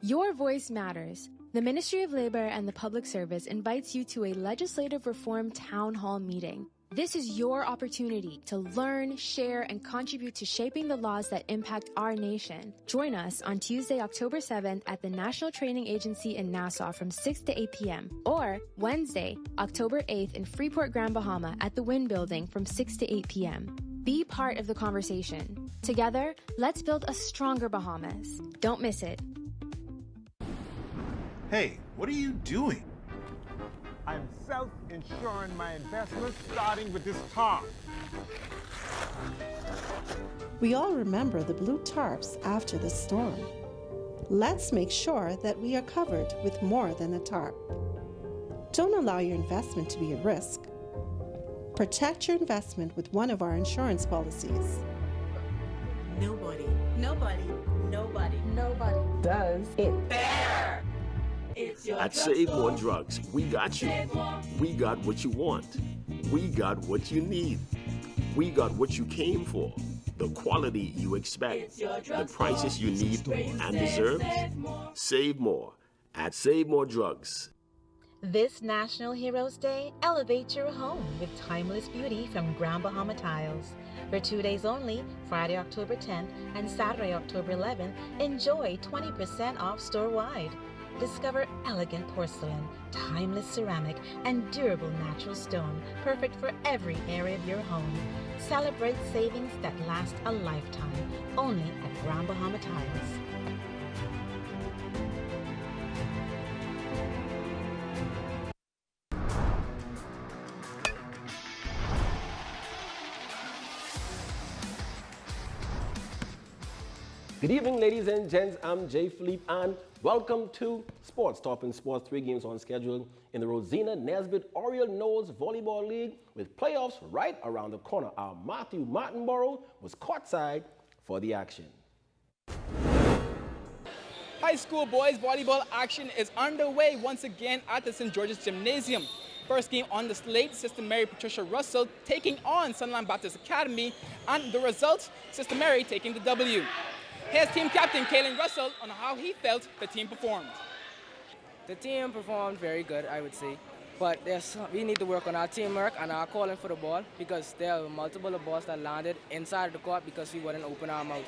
Your voice matters. The Ministry of Labor and the Public Service invites you to a legislative reform town hall meeting. This is your opportunity to learn, share, and contribute to shaping the laws that impact our nation. Join us on Tuesday, October 7th at the National Training Agency in Nassau from 6 to 8 p.m. or Wednesday, October 8th in Freeport, Grand Bahama at the Wynn Building from 6 to 8 p.m. Be part of the conversation. Together, let's build a stronger Bahamas. Don't miss it. Hey, what are you doing? I'm self-insuring my investments starting with this tarp. We all remember the blue tarps after the storm. Let's make sure that we are covered with more than a tarp. Don't allow your investment to be at risk. Protect your investment with one of our insurance policies. Nobody does it better. At Save More Drugs, we got you. We got what you want. We got what you need. We got what you came for. The quality you expect. The prices you need and deserve. Save more at Save More Drugs. This National Heroes Day, elevate your home with timeless beauty from Grand Bahama Tiles. For 2 days only, Friday, October 10th and Saturday, October 11th, enjoy 20% off store-wide. Discover elegant porcelain, timeless ceramic, and durable natural stone, perfect for every area of your home. Celebrate savings that last a lifetime, only at Grand Bahama Tiles. Good evening, ladies and gents. I'm Jay Philippe, and welcome to Sports Top in Sports. 3 games on schedule in the Rosina Nesbitt Oriole Knowles Volleyball League with playoffs right around the corner. Our Matthew Martinborough was courtside for the action. High school boys volleyball action is underway once again at the St. George's Gymnasium. First game on the slate, Sister Mary Patricia Russell taking on Sunland Baptist Academy, and the result, Sister Mary taking the W. Here's team captain Kaylin Russell on how he felt the team performed. The team performed very good, I would say. But we need to work on our teamwork and our calling for the ball, because there were multiple balls that landed inside the court because we wouldn't open our mouth.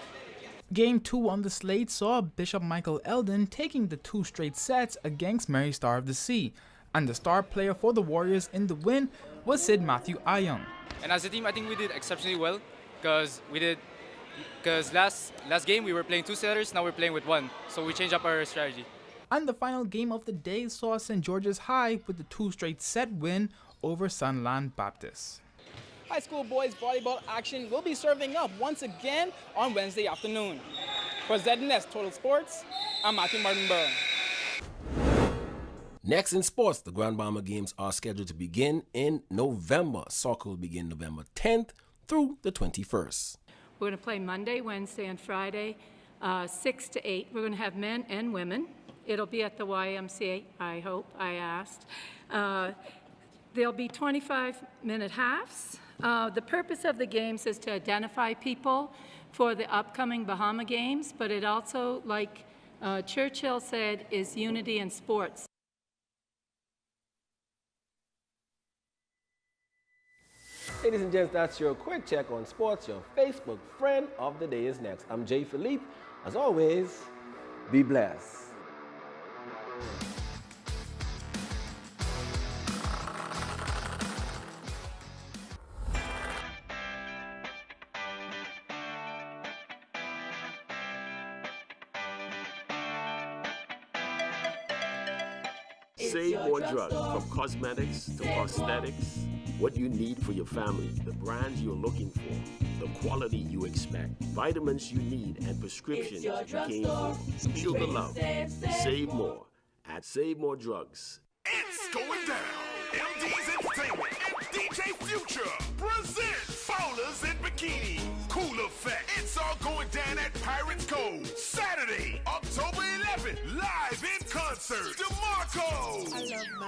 Game 2 on the slate saw Bishop Michael Eldon taking the 2 straight sets against Mary Star of the Sea. And the star player for the Warriors in the win was Sid Matthew Ayong. And as a team, I think we did exceptionally well, because last game we were playing 2 setters, now we're playing with 1. So we changed up our strategy. And the final game of the day saw St. George's High with the 2 straight set win over Sunland Baptist. High school boys volleyball action will be serving up once again on Wednesday afternoon. For ZNS Total Sports, I'm Matthew Martinborough. Next in sports, the Grand Bahama Games are scheduled to begin in November. Soccer will begin November 10th through the 21st. We're going to play Monday, Wednesday, and Friday, 6 to 8. We're going to have men and women. It'll be at the YMCA, I hope, I asked. There'll be 25-minute halves. The purpose of the games is to identify people for the upcoming Bahama Games, but it also, like Churchill said, is unity in sports. Ladies and gents, that's your quick check on sports. Your Facebook friend of the day is next. I'm Jay Philippe. As always, be blessed. Save more drugs, from cosmetics to prosthetics. What you need for your family, the brands you're looking for, the quality you expect, vitamins you need, and prescriptions you came for. Feel the love. Save more at Save More Drugs. It's going down. MD's Entertainment and DJ Future present Ballers in Bikini. Cool effect. It's all going down at Pirates Cove. Saturday, October 11th. Live in concert. DeMarco.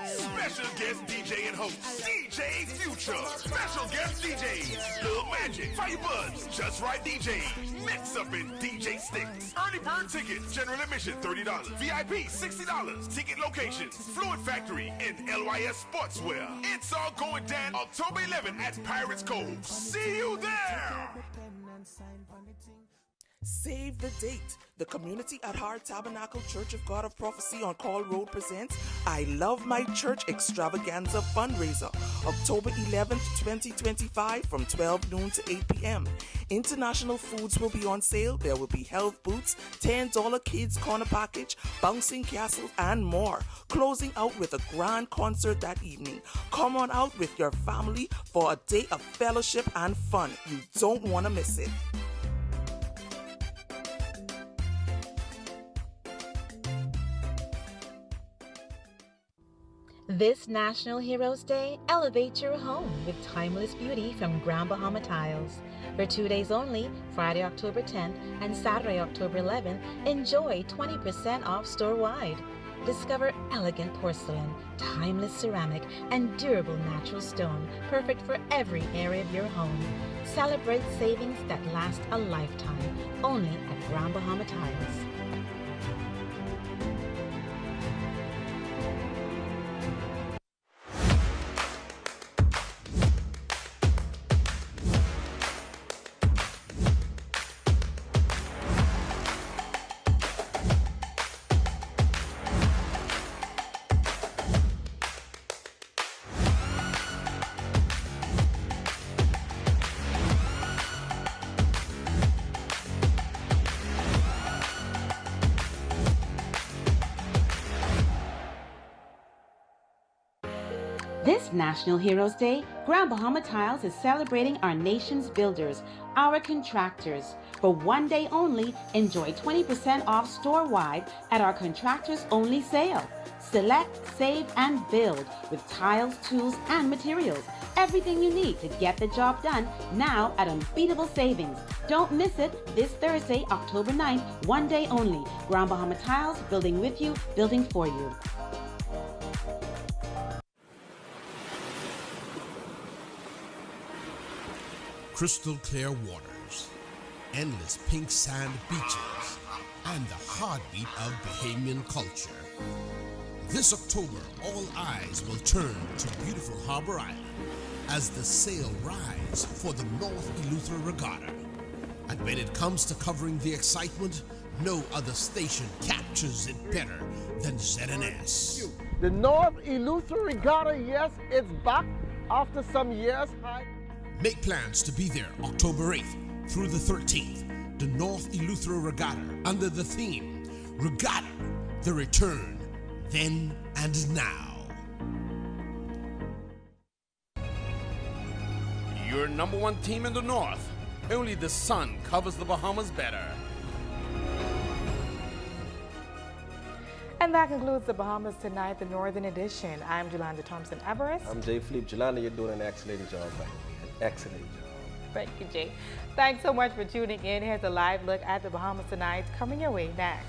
Special guest DJ and host. DJ Future. Special guest DJs. Lil Magic. Firebuds. Just Right DJ. Mix Up and DJ Sticks. Early bird tickets. General admission $30. VIP $60. Ticket locations. Fluid Factory and LYS Sportswear. It's all going down October 11th at Pirates Cove. See you there! Save the date. The Community at Heart Tabernacle Church of God of Prophecy on Call Road presents I Love My Church Extravaganza Fundraiser, October 11th, 2025 from 12 noon to 8 p.m. International foods will be on sale. There will be health boots, $10 kids corner package, bouncing castles, and more. Closing out with a grand concert that evening. Come on out with your family for a day of fellowship and fun. You don't want to miss it. This National Heroes Day, elevate your home with timeless beauty from Grand Bahama Tiles. For 2 days only, Friday, October 10th and Saturday, October 11th, enjoy 20% off store-wide. Discover elegant porcelain, timeless ceramic, and durable natural stone, perfect for every area of your home. Celebrate savings that last a lifetime, only at Grand Bahama Tiles. This National Heroes Day, Grand Bahama Tiles is celebrating our nation's builders, our contractors. For 1 day only, enjoy 20% off store-wide at our contractors only sale. Select, save, and build with tiles, tools, and materials. Everything you need to get the job done now at unbeatable savings. Don't miss it this Thursday, October 9th, 1 day only. Grand Bahama Tiles, building with you, building for you. Crystal clear waters, endless pink sand beaches, and the heartbeat of Bahamian culture. This October, all eyes will turn to beautiful Harbor Island as the sail rise for the North Eleuthera Regatta. And when it comes to covering the excitement, no other station captures it better than ZNS. The North Eleuthera Regatta, yes, it's back after some years. Make plans to be there October 8th through the 13th. The North Eleuthera Regatta under the theme, Regatta, the return, then and now. Your #1 team in the North. Only the sun covers the Bahamas better. And that concludes the Bahamas Tonight, the Northern Edition. I'm Jolanda Thompson-Everest. I'm Jay Philippe. Jolanda, you're doing an excellent job, by the way. An excellent job. Thank you, Jay. Thanks so much for tuning in. Here's a live look at the Bahamas Tonight coming your way next.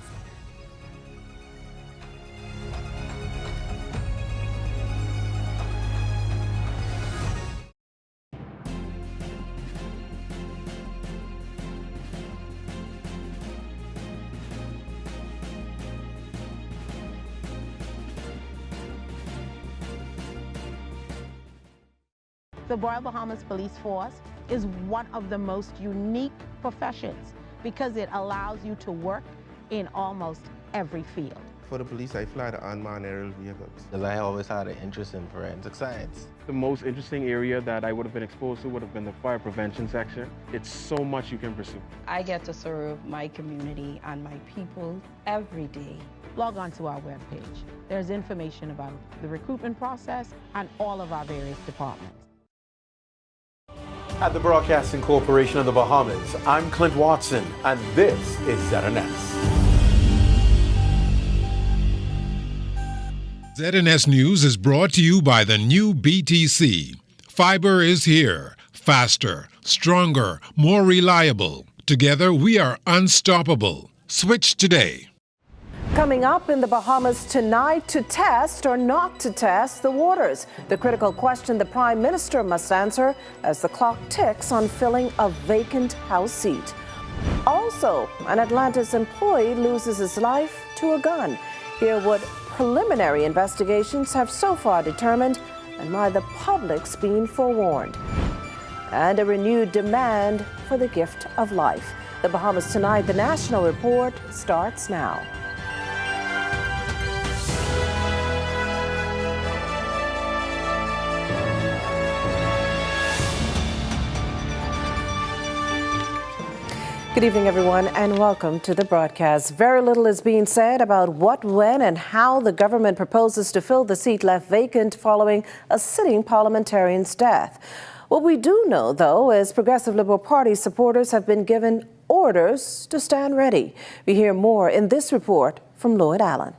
The Royal Bahamas Police Force is one of the most unique professions because it allows you to work in almost every field. For the police, I fly the unmanned aerial vehicles. Because I always had an interest in forensic science. The most interesting area that I would have been exposed to would have been the fire prevention section. It's so much you can pursue. I get to serve my community and my people every day. Log on to our webpage. There's information about the recruitment process and all of our various departments. At the Broadcasting Corporation of the Bahamas, I'm Clint Watson, and this is ZNS. ZNS News is brought to you by the new BTC. Fiber is here. Faster, stronger, more reliable. Together, we are unstoppable. Switch today. Coming up in the Bahamas tonight, to test or not to test the waters. The critical question the Prime Minister must answer as the clock ticks on filling a vacant House seat. Also, an Atlantis employee loses his life to a gun. Hear what preliminary investigations have so far determined and why the public's been forewarned. And a renewed demand for the gift of life. The Bahamas Tonight, the National Report, starts now. Good evening, everyone, and welcome to the broadcast. Very little is being said about what, when, and how the government proposes to fill the seat left vacant following a sitting parliamentarian's death. What we do know, though, is Progressive Liberal Party supporters have been given orders to stand ready. We hear more in this report from Lloyd Allen.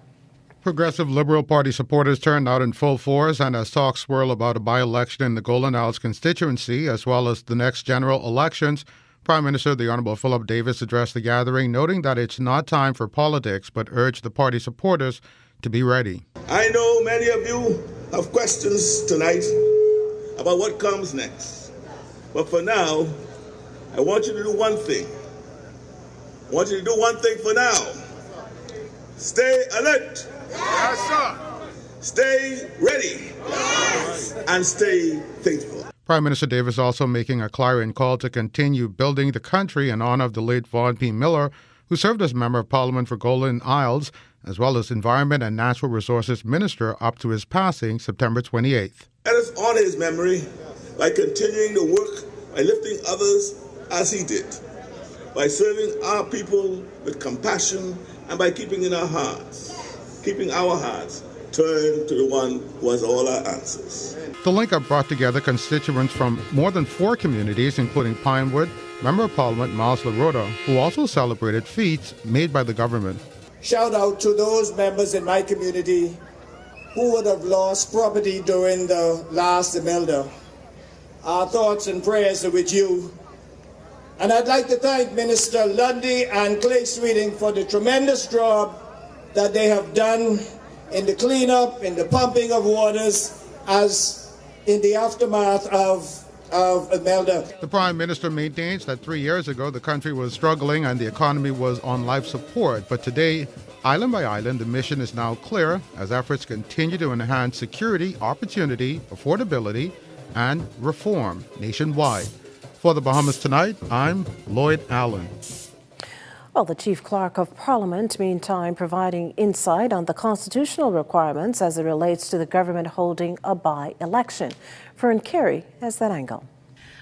Progressive Liberal Party supporters turned out in full force, and as talks swirl about a by-election in the Golden Isles constituency, as well as the next general elections, Prime Minister the Honourable Philip Davis addressed the gathering, noting that it's not time for politics, but urged the party supporters to be ready. I know many of you have questions tonight about what comes next. But for now, I want you to do one thing. I want you to do one thing for now. Stay alert. Yes, sir. Stay ready. Yes. And stay faithful. Prime Minister Davis also making a clarion call to continue building the country in honor of the late Vaughan P. Miller, who served as Member of Parliament for Golden Isles, as well as Environment and Natural Resources Minister up to his passing September 28th. Let us honor his memory by continuing the work, by lifting others as he did, by serving our people with compassion, and by keeping our hearts turned to the one who has all our answers. The link-up brought together constituents from more than 4 communities, including Pinewood, Member of Parliament Miles LaRota, who also celebrated feats made by the government. Shout out to those members in my community who would have lost property during the last Imelda. Our thoughts and prayers are with you. And I'd like to thank Minister Lundy and Clay Sweeting for the tremendous job that they have done in the cleanup, in the pumping of waters, as in the aftermath of Imelda. The Prime Minister maintains that 3 years ago the country was struggling and the economy was on life support. But today, island by island, the mission is now clear as efforts continue to enhance security, opportunity, affordability, and reform nationwide. For the Bahamas Tonight, I'm Lloyd Allen. Well, the Chief Clerk of Parliament, meantime, providing insight on the constitutional requirements as it relates to the government holding a by-election. Fern Carey has that angle.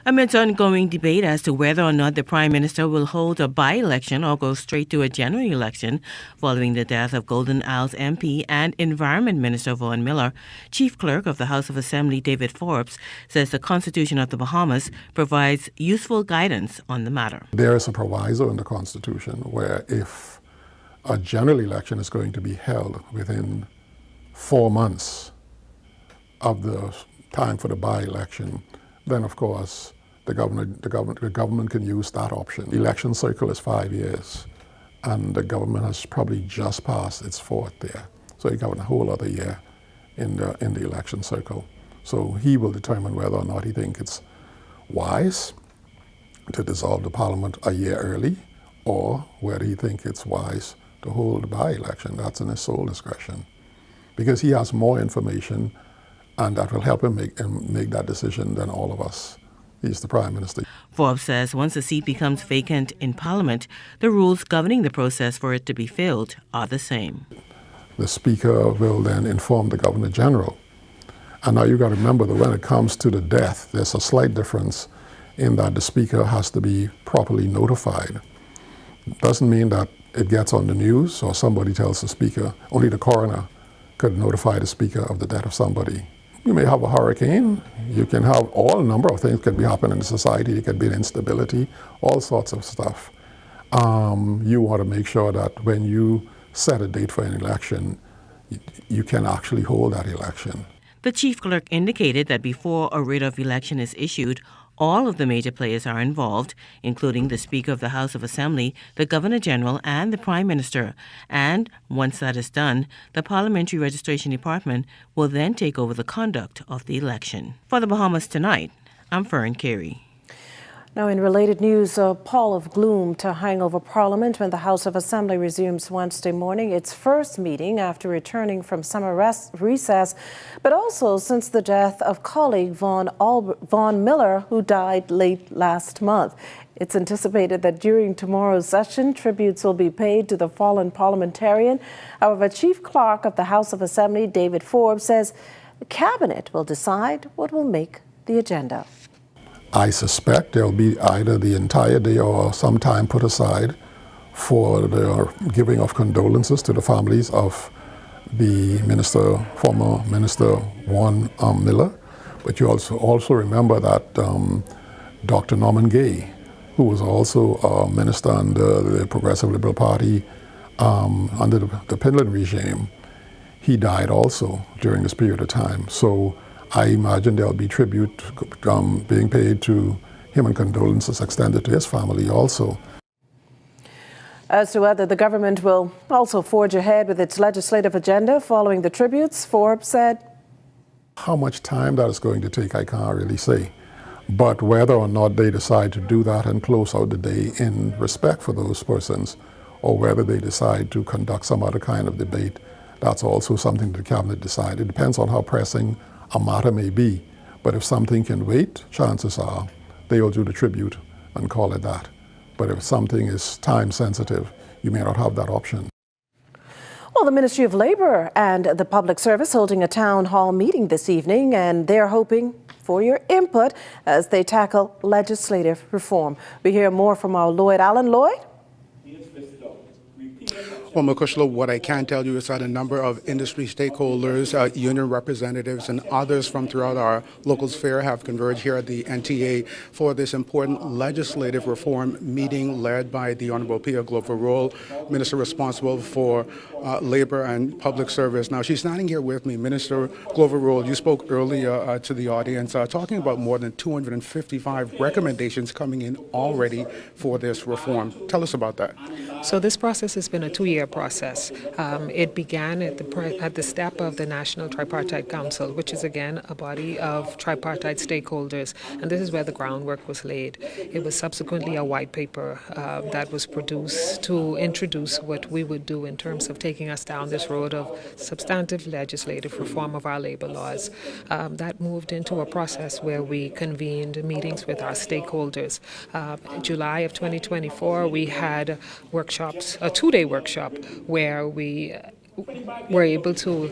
Amidst ongoing debate as to whether or not the Prime Minister will hold a by-election or go straight to a general election following the death of Golden Isles MP and Environment Minister Vaughan Miller, Chief Clerk of the House of Assembly David Forbes says the Constitution of the Bahamas provides useful guidance on the matter. There is a proviso in the Constitution where if a general election is going to be held within 4 months of the time for the by-election, then of course the government can use that option. The election cycle is 5 years, and the government has probably just passed its 4th year. So you got a whole other year in the election cycle. So he will determine whether or not he thinks it's wise to dissolve the parliament a year early, or whether he thinks it's wise to hold a by-election. That's in his sole discretion, because he has more information, and that will help him make that decision than all of us. He's the Prime Minister. Forbes says once a seat becomes vacant in Parliament, the rules governing the process for it to be filled are the same. the Speaker will then inform the Governor General. And now you got to remember that when it comes to the death, there's a slight difference in that the Speaker has to be properly notified. Doesn't mean that it gets on the news or somebody tells the Speaker. Only the coroner could notify the Speaker of the death of somebody. You may have a hurricane. You can have all a number of things could be happening in society. There could be an instability, all sorts of stuff. You want to make sure that when you set a date for an election, you can actually hold that election. The chief clerk indicated that before a writ of election is issued, all of the major players are involved, including the Speaker of the House of Assembly, the Governor General, and the Prime Minister. And once that is done, the Parliamentary Registration Department will then take over the conduct of the election. For the Bahamas Tonight, I'm Fern Carey. Now, in related news, a pall of gloom to hang over Parliament when the House of Assembly resumes Wednesday morning its first meeting after returning from summer recess, but also since the death of colleague Vaughn Miller, who died late last month. It's anticipated that during tomorrow's session, tributes will be paid to the fallen parliamentarian. However, Chief Clerk of the House of Assembly, David Forbes, says the Cabinet will decide what will make the agenda. I suspect there'll be either the entire day or some time put aside for the giving of condolences to the families of the former Minister Vaughn Miller. But you also remember that Dr. Norman Gay, who was also a minister under the Progressive Liberal Party under the Pinland regime, he died also during this period of time. So I imagine there'll be tribute being paid to him and condolences extended to his family also. As to whether the government will also forge ahead with its legislative agenda following the tributes, Forbes said, how much time that is going to take, I can't really say. But whether or not they decide to do that and close out the day in respect for those persons, or whether they decide to conduct some other kind of debate, that's also something the Cabinet decide. It depends on how pressing a matter may be, but if something can wait, chances are they will do the tribute and call it that. But if something is time sensitive, you may not have that option. Well, the Ministry of Labour and the Public Service holding a town hall meeting this evening, and they're hoping for your input as they tackle legislative reform. We hear more from our Lloyd Allen. Lloyd? Well, Makushla, what I can tell you is that a number of industry stakeholders, union representatives, and others from throughout our local sphere have converged here at the NTA for this important legislative reform meeting led by the Honorable Pia Glover-Roll, Minister responsible for Labor and Public Service. Now, she's standing here with me. Minister Glover-Roll, you spoke earlier to the audience talking about more than 255 recommendations coming in already for this reform. Tell us about that. So this process has been a 2-year process. It began at the step of the National Tripartite Council, which is again a body of tripartite stakeholders, and this is where the groundwork was laid. It was subsequently a white paper that was produced to introduce what we would do in terms of taking us down this road of substantive legislative reform of our labor laws. That moved into a process where we convened meetings with our stakeholders. July of 2024, we had workshops, a 2-day workshop, where we were able to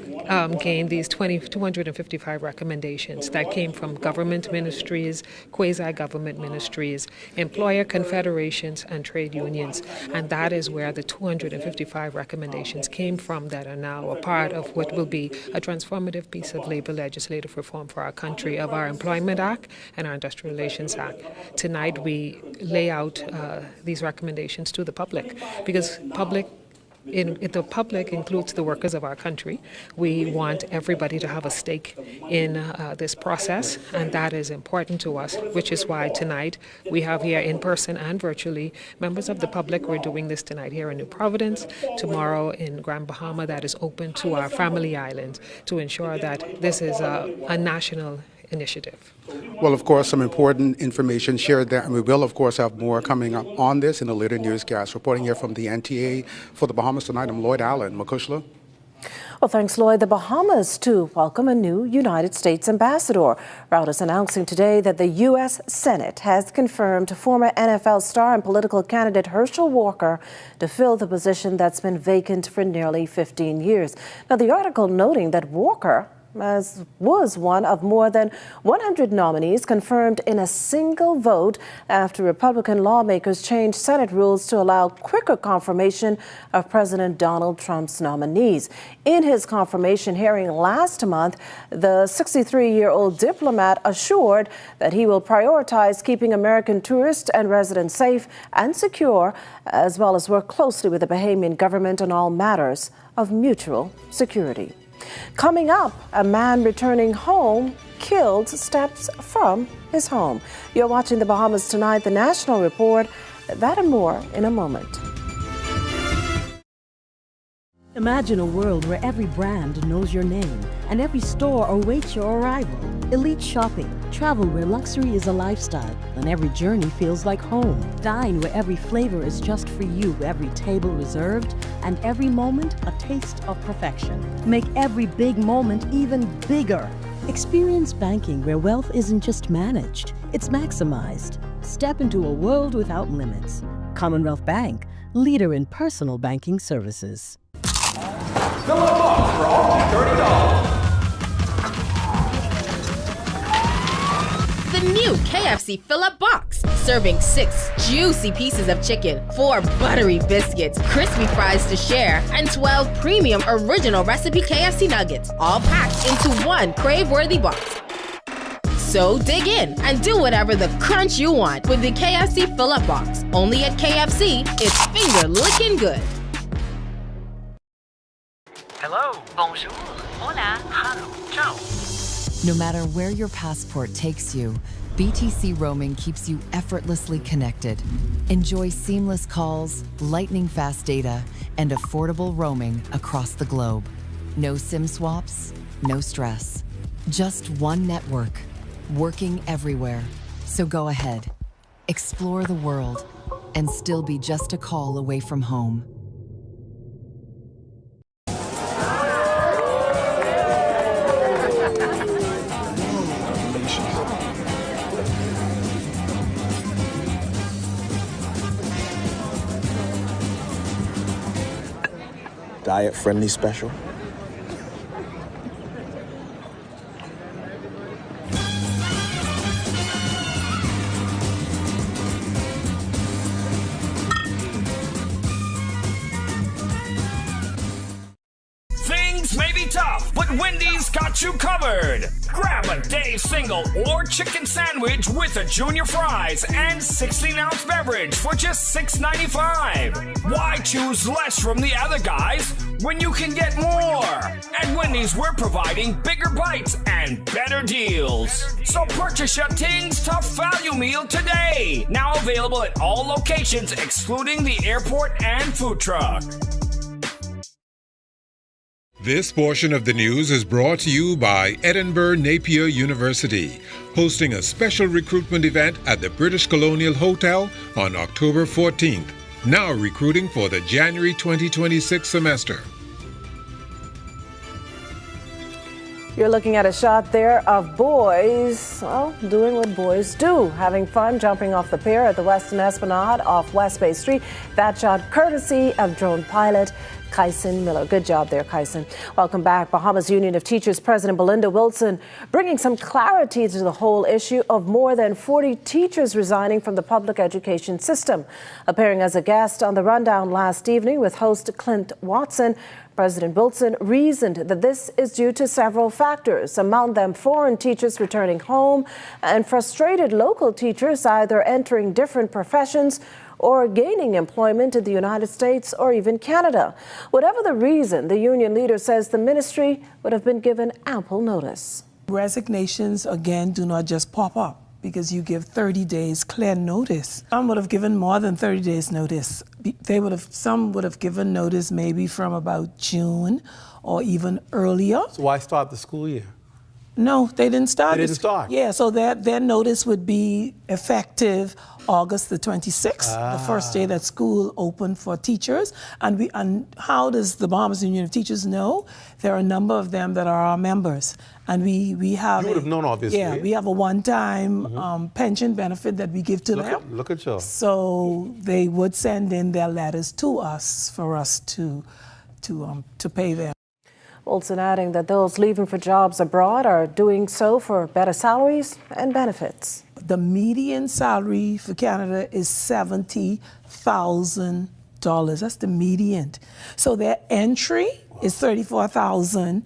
gain these 255 recommendations that came from government ministries, quasi-government ministries, employer confederations, and trade unions. And that is where the 255 recommendations came from that are now a part of what will be a transformative piece of labor legislative reform for our country, of our Employment Act and our Industrial Relations Act. Tonight we lay out these recommendations to the public, because the public includes the workers of our country. We want everybody to have a stake in this process, and that is important to us, which is why tonight we have here in person and virtually members of the public. We're doing this tonight here in New Providence, tomorrow in Grand Bahama, that is open to our family islands, to ensure that this is a national initiative. Well, of course, some important information shared there, and we will, of course, have more coming up on this in a later newscast. Reporting here from the NTA for the Bahamas Tonight, I'm Lloyd Allen. Makushla. Well, thanks, Lloyd. The Bahamas, too, welcome a new United States ambassador. Reuters announcing today that the U.S. Senate has confirmed former NFL star and political candidate Herschel Walker to fill the position that's been vacant for nearly 15 years. Now, the article noting that Walker was one of more than 100 nominees confirmed in a single vote after Republican lawmakers changed Senate rules to allow quicker confirmation of President Donald Trump's nominees. In his confirmation hearing last month, the 63-year-old diplomat assured that he will prioritize keeping American tourists and residents safe and secure, as well as work closely with the Bahamian government on all matters of mutual security. Coming up, a man returning home killed steps from his home. You're watching the Bahamas Tonight, the National Report. That and more in a moment. Imagine a world where every brand knows your name and every store awaits your arrival. Elite shopping, travel where luxury is a lifestyle and every journey feels like home. Dine where every flavor is just for you, every table reserved, and every moment a taste of perfection. Make every big moment even bigger. Experience banking where wealth isn't just managed, it's maximized. Step into a world without limits. Commonwealth Bank, leader in personal banking services. Fill up box for only $30. The new KFC Fill-Up Box, serving 6 juicy pieces of chicken, 4 buttery biscuits, crispy fries to share, and 12 premium original recipe KFC nuggets, all packed into one crave-worthy box. So dig in and do whatever the crunch you want with the KFC Fill-Up Box. Only at KFC, it's finger-licking good. Hello, bonjour, hola, hello, ciao. No matter where your passport takes you, BTC roaming keeps you effortlessly connected. Enjoy seamless calls, lightning-fast data, and affordable roaming across the globe. No SIM swaps, no stress. Just one network, working everywhere. So go ahead, explore the world, and still be just a call away from home. Diet-friendly special. Things may be tough, but Wendy's got you covered. Grab a day single or chicken sandwich with a junior fries and 16-ounce beverage for just $6.95. Why choose less from the other guys when you can get more? At Wendy's, we're providing bigger bites and better deals. So purchase your Tings Tough Value Meal today. Now available at all locations excluding the airport and food truck. This portion of the news is brought to you by Edinburgh Napier University, hosting a special recruitment event at the British Colonial Hotel on October 14th. Now recruiting for the January 2026 semester. You're looking at a shot there of boys, well, doing what boys do, having fun jumping off the pier at the Western Esplanade off West Bay Street. That shot courtesy of drone pilot Kyson Miller. Good job there, Kyson. Welcome back. Bahamas Union of Teachers President Belinda Wilson bringing some clarity to the whole issue of more than 40 teachers resigning from the public education system. Appearing as a guest on the Rundown last evening with host Clint Watson, President Wilson reasoned that this is due to several factors, among them foreign teachers returning home and frustrated local teachers either entering different professions or gaining employment in the United States or even Canada. Whatever the reason, the union leader says the ministry would have been given ample notice. Resignations, again, do not just pop up because you give 30 days clear notice. Some would have given more than 30 days notice. Some would have given notice maybe from about June or even earlier. So why start the school year? No, they didn't start. They didn't start. Yeah, so their notice would be effective August the 26th, the first day that school opened for teachers. And how does the Bahamas Union of Teachers know? There are a number of them that are our members. And we have You would have known, obviously. Yeah, we have a one-time pension benefit that we give to them. Look at you. So they would send in their letters to us for us to pay them. Olson adding that those leaving for jobs abroad are doing so for better salaries and benefits. The median salary for Canada is $70,000. That's the median. So their entry is $34,000,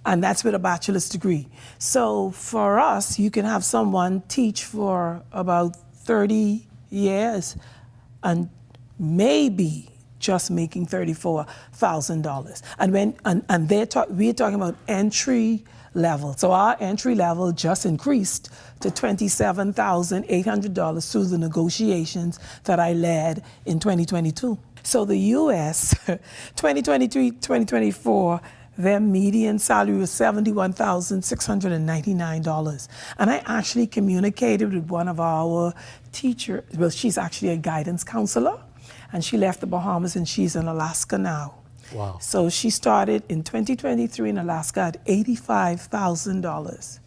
and that's with a bachelor's degree. So for us, you can have someone teach for about 30 years and maybe just making $34,000. And we're talking about entry level. So our entry level just increased to $27,800 through the negotiations that I led in 2022. So the U.S., 2023-2024, their median salary was $71,699. And I actually communicated with one of our teachers. Well, she's actually a guidance counselor. And she left the Bahamas and she's in Alaska now. Wow. So she started in 2023 in Alaska at $85,000.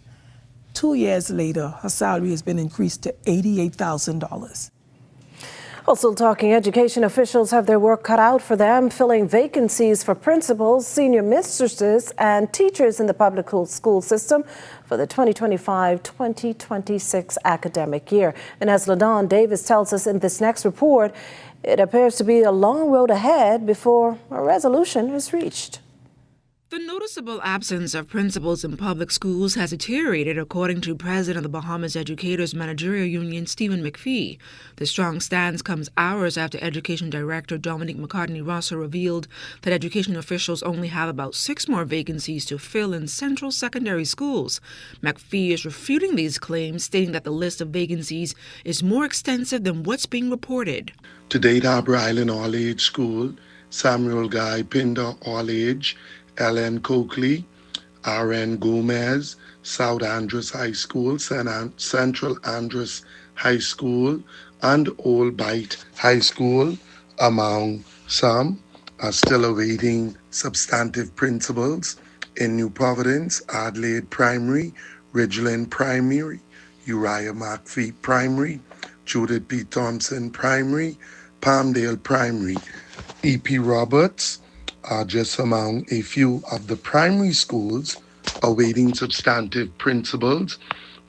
2 years later, her salary has been increased to $88,000. Also talking education, officials have their work cut out for them, filling vacancies for principals, senior mistresses, and teachers in the public school system for the 2025-2026 academic year. And as LaDawn Davis tells us in this next report, it appears to be a long road ahead before a resolution is reached. The noticeable absence of principals in public schools has deteriorated, according to President of the Bahamas Educators Managerial Union, Stephen McPhee. The strong stance comes hours after Education Director Dominic McCartney-Russell revealed that education officials only have about 6 more vacancies to fill in central secondary schools. McPhee is refuting these claims, stating that the list of vacancies is more extensive than what's being reported. To date, Harbour Island All-Age School, Samuel Guy Pinder All-Age, Ellen Coakley, R.N. Gomez, South Andrews High School, Central Andrews High School, and Old Bight High School, among some, are still awaiting substantive principals in New Providence, Adelaide Primary, Ridgeland Primary, Uriah McPhee Primary, Judith P. Thompson Primary, Palmdale Primary. E.P. Roberts are just among a few of the primary schools awaiting substantive principals.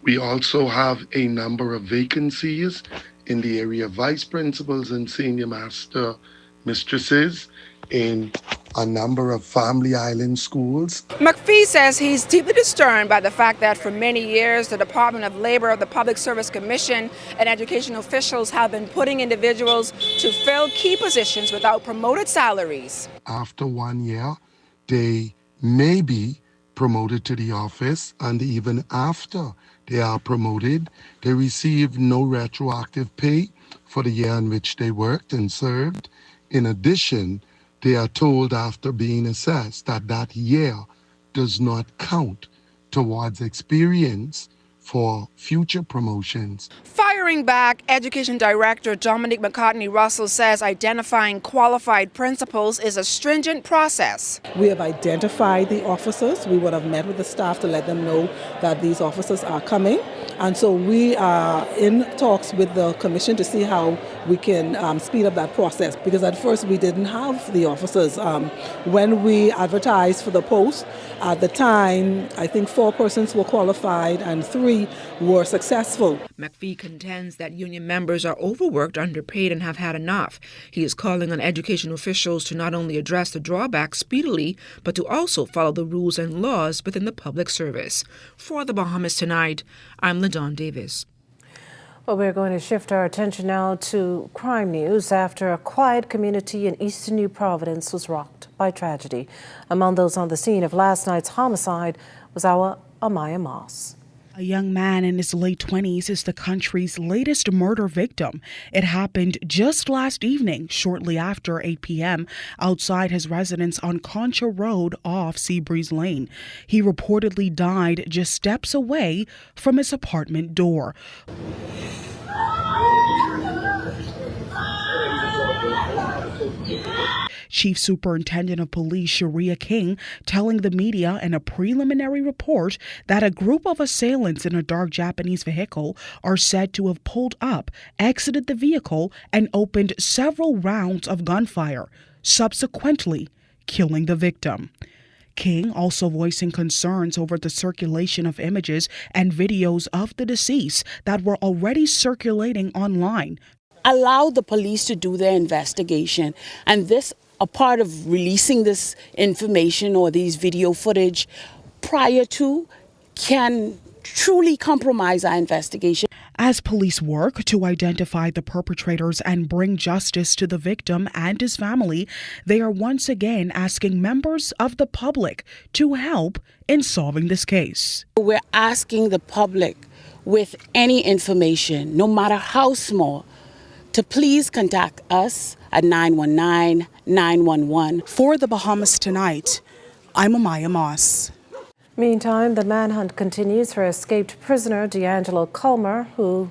We also have a number of vacancies in the area of vice principals and senior master mistresses in a number of Family Island schools. McPhee says he's deeply disturbed by the fact that for many years the Department of Labor, the Public Service Commission, and education officials have been putting individuals to fill key positions without promoted salaries. After 1 year, they may be promoted to the office, and even after they are promoted, they receive no retroactive pay for the year in which they worked and served. In addition, they are told after being assessed that that year does not count towards experience for future promotions. Firing back, Education Director Dominic McCartney-Russell says identifying qualified principals is a stringent process. We have identified the officers. We would have met with the staff to let them know that these officers are coming. And so we are in talks with the commission to see how we can speed up that process, because at first we didn't have the officers. When we advertised for the post, at the time, I think 4 persons were qualified and 3 were successful. McPhee contends that union members are overworked, underpaid, and have had enough. He is calling on education officials to not only address the drawbacks speedily, but to also follow the rules and laws within the public service. For the Bahamas Tonight, I'm LaDawn Davis. Well, we're going to shift our attention now to crime news after a quiet community in eastern New Providence was rocked by tragedy. Among those on the scene of last night's homicide was our Amaya Moss. A young man in his late 20s is the country's latest murder victim. It happened just last evening, shortly after 8 p.m., outside his residence on Concha Road off Seabreeze Lane. He reportedly died just steps away from his apartment door. Chief Superintendent of Police Sharia King telling the media in a preliminary report that a group of assailants in a dark Japanese vehicle are said to have pulled up, exited the vehicle, and opened several rounds of gunfire, subsequently killing the victim. King also voicing concerns over the circulation of images and videos of the deceased that were already circulating online. Allow the police to do their investigation, and this a part of releasing this information or these video footage prior to can truly compromise our investigation. As police work to identify the perpetrators and bring justice to the victim and his family, they are once again asking members of the public to help in solving this case. We're asking the public with any information, no matter how small, to please contact us at 919-911. For the Bahamas Tonight, I'm Amaya Moss. Meantime, the manhunt continues for escaped prisoner D'Angelo Culmer, who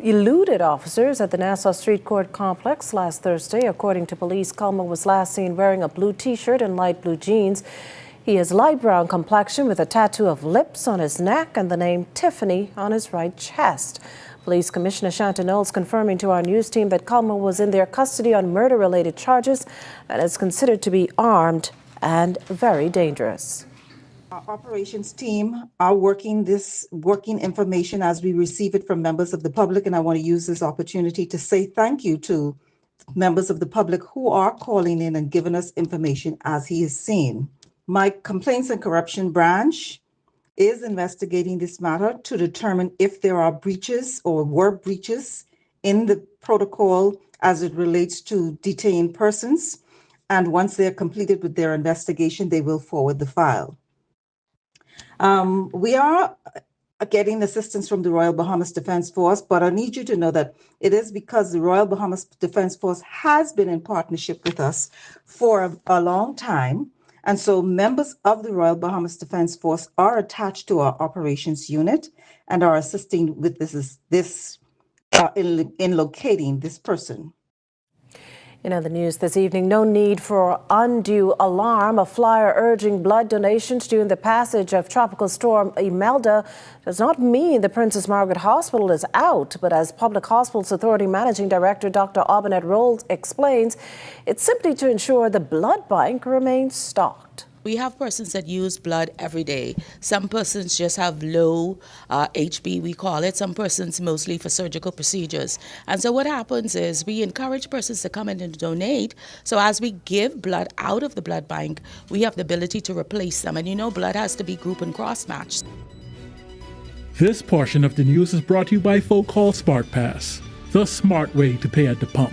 eluded officers at the Nassau Street Court complex last Thursday. According to police, Culmer was last seen wearing a blue t-shirt and light blue jeans. He is light brown complexion with a tattoo of lips on his neck and the name Tiffany on his right chest. Police Commissioner Shanta Knowles confirming to our news team that Culmer was in their custody on murder-related charges and is considered to be armed and very dangerous. Our operations team are working information as we receive it from members of the public, and I want to use this opportunity to say thank you to members of the public who are calling in and giving us information as he is seen. My Complaints and Corruption Branch is investigating this matter to determine if there are breaches or were breaches in the protocol as it relates to detained persons. And once they're completed with their investigation, they will forward the file. We are getting assistance from the Royal Bahamas Defense Force, but I need you to know that it is because the Royal Bahamas Defense Force has been in partnership with us for a long time. And so members of the Royal Bahamas Defense Force are attached to our operations unit and are assisting with in locating this person. In other news this evening, no need for undue alarm. A flyer urging blood donations during the passage of Tropical Storm Imelda does not mean the Princess Margaret Hospital is out, but as Public Hospitals Authority Managing Director Dr. Aubanet Rolls explains, it's simply to ensure the blood bank remains stocked. We have persons that use blood every day. Some persons just have low HB, we call it. Some persons mostly for surgical procedures. And so what happens is we encourage persons to come in and donate. So as we give blood out of the blood bank, we have the ability to replace them. And you know, blood has to be group and cross-matched. This portion of the news is brought to you by Folk Call Smart Pass, the smart way to pay at the pump.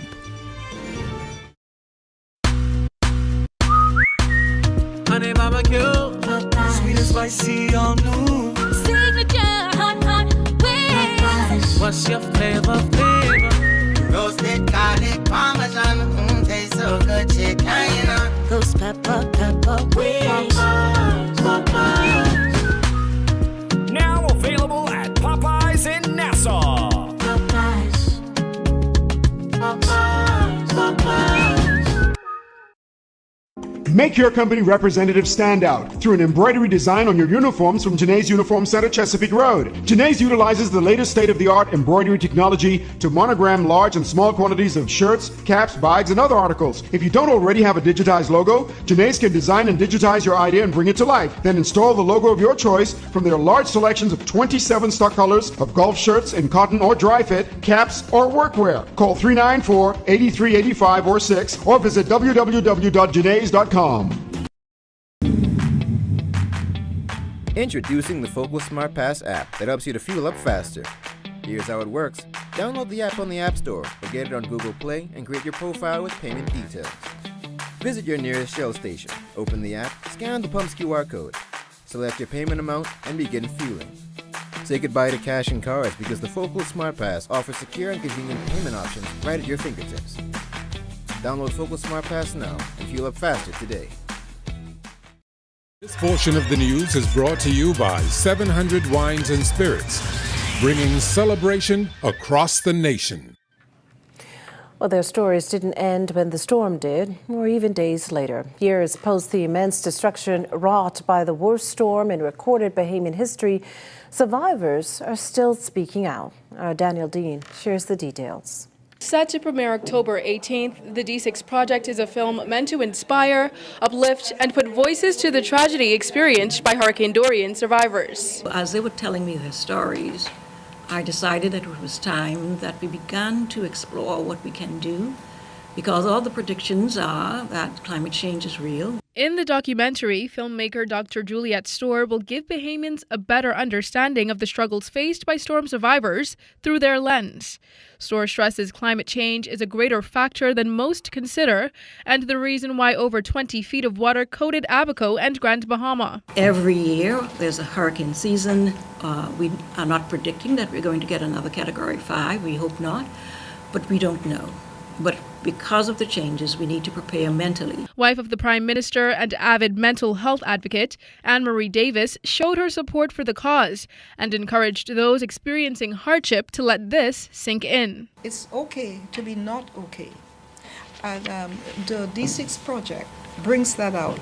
Honey barbecue, sweet and spicy on new. Signature hot wings. What's your flavor? Roasted garlic parmesan, tastes so good, chicken. Those pepper wings. Now available at Popeyes in Nassau. Make your company representative stand out through an embroidery design on your uniforms from Janae's Uniform Center, Chesapeake Road. Janae's utilizes the latest state-of-the-art embroidery technology to monogram large and small quantities of shirts, caps, bags, and other articles. If you don't already have a digitized logo, Janae's can design and digitize your idea and bring it to life. Then install the logo of your choice from their large selections of 27 stock colors of golf shirts in cotton or dry fit, caps, or workwear. Call 394-8385 or 6 or visit www.janaes.com. Introducing the Focal Smart Pass app that helps you to fuel up faster. Here's how it works. Download the app on the App Store or get it on Google Play and create your profile with payment details. Visit your nearest Shell station, open the app, scan the pump's QR code, select your payment amount, and begin fueling. Say goodbye to cash and cards because the Focal Smart Pass offers secure and convenient payment options right at your fingertips. Download Focal Smart Pass now and fuel up faster today. This portion of the news is brought to you by 700 Wines and Spirits, bringing celebration across the nation. Well, their stories didn't end when the storm did, or even days later. Years post the immense destruction wrought by the worst storm in recorded Bahamian history, survivors are still speaking out. Our Daniel Dean shares the details. Set to premiere October 18th, the D6 Project is a film meant to inspire, uplift, and put voices to the tragedy experienced by Hurricane Dorian survivors. As they were telling me their stories, I decided that it was time that we began to explore what we can do, because all the predictions are that climate change is real. In the documentary, filmmaker Dr. Juliette Storr will give Bahamians a better understanding of the struggles faced by storm survivors through their lens. Storr stresses climate change is a greater factor than most consider, and the reason why over 20 feet of water coated Abaco and Grand Bahama. Every year there's a hurricane season. We are not predicting that we're going to get another Category 5. We hope not, but we don't know. But because of the changes, we need to prepare mentally. Wife of the Prime Minister and avid mental health advocate, Anne-Marie Davis, showed her support for the cause and encouraged those experiencing hardship to let this sink in. It's okay to be not okay. And the D6 Project brings that out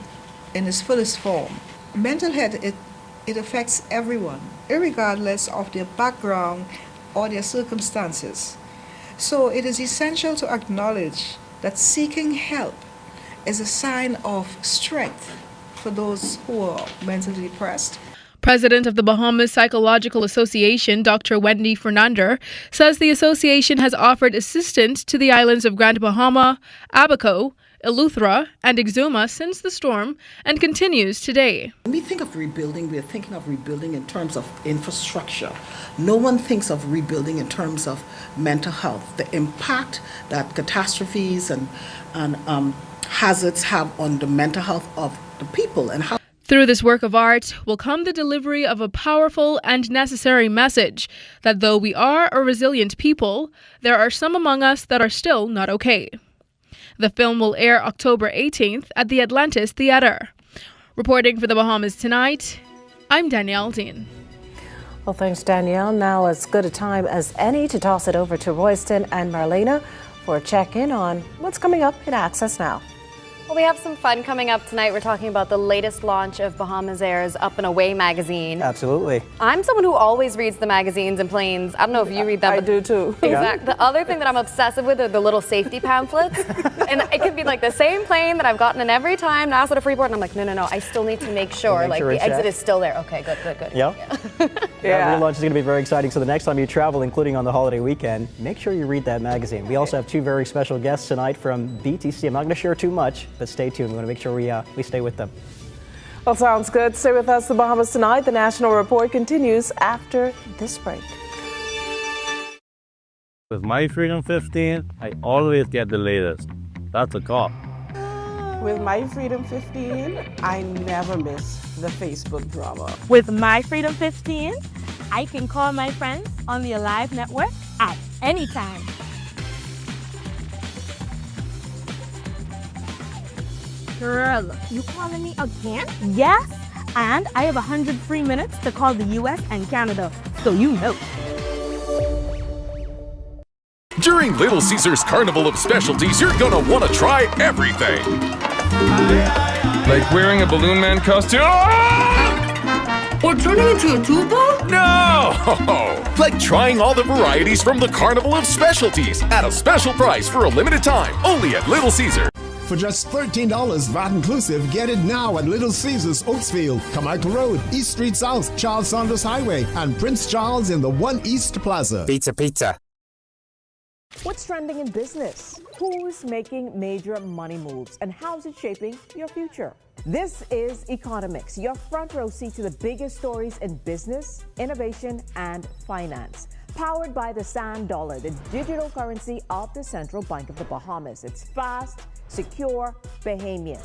in its fullest form. Mental health, it affects everyone, irregardless of their background or their circumstances. So it is essential to acknowledge that seeking help is a sign of strength for those who are mentally depressed. President of the Bahamas Psychological Association, Dr. Wendy Fernander, says the association has offered assistance to the islands of Grand Bahama, Abaco, Eleuthera, and Exuma since the storm and continues today. When we think of rebuilding, we're thinking of rebuilding in terms of infrastructure. No one thinks of rebuilding in terms of mental health. The impact that catastrophes and hazards have on the mental health of the people and how. Through this work of art will come the delivery of a powerful and necessary message that though we are a resilient people, there are some among us that are still not okay. The film will air October 18th at the Atlantis Theatre. Reporting for the Bahamas Tonight, I'm Danielle Dean. Well, thanks, Danielle. Now as good a time as any to toss it over to Royston and Marlena for a check-in on what's coming up in Access Now. Well, we have some fun coming up tonight. We're talking about the latest launch of Bahamas Air's Up and Away magazine. Absolutely. I'm someone who always reads the magazines and planes. I don't know if you read them. I do too. Exactly. The other thing that I'm obsessive with are the little safety pamphlets. And it could be like the same plane that I've gotten in every time, Nassau to Freeport, and I'm like, no, I still need to make sure like the exit is still there. Okay, good. Yeah. Yeah. Relaunch is going to be very exciting. So the next time you travel, including on the holiday weekend, make sure you read that magazine. We also have two very special guests tonight from BTC. I'm not going to share too much, but stay tuned. We want to make sure we stay with them. Well, sounds good. Stay with us, the Bahamas Tonight. The National Report continues after this break. With My Freedom 15, I always get the latest. That's a cop. With My Freedom 15, I never miss the Facebook drama. With My Freedom 15, I can call my friends on the Alive network at any time. Girl, you calling me again? Yes, and I have 100 free minutes to call the US and Canada, so you know. During Little Caesars Carnival of Specialties, you're gonna wanna try everything. Like wearing a Balloon Man costume? Or turning into a tuba? No! Like trying all the varieties from the Carnival of Specialties at a special price for a limited time, only at Little Caesars. For just $13 VAT inclusive, get it now at Little Caesars, Oaksfield, Carmichael Road, East Street South, Charles Saunders Highway, and Prince Charles in the One East Plaza. Pizza. What's trending in business? Who's making major money moves? And how's it shaping your future? This is Economics, your front row seat to the biggest stories in business, innovation, and finance. Powered by the Sand Dollar, the digital currency of the Central Bank of the Bahamas. It's fast, secure, Bahamian.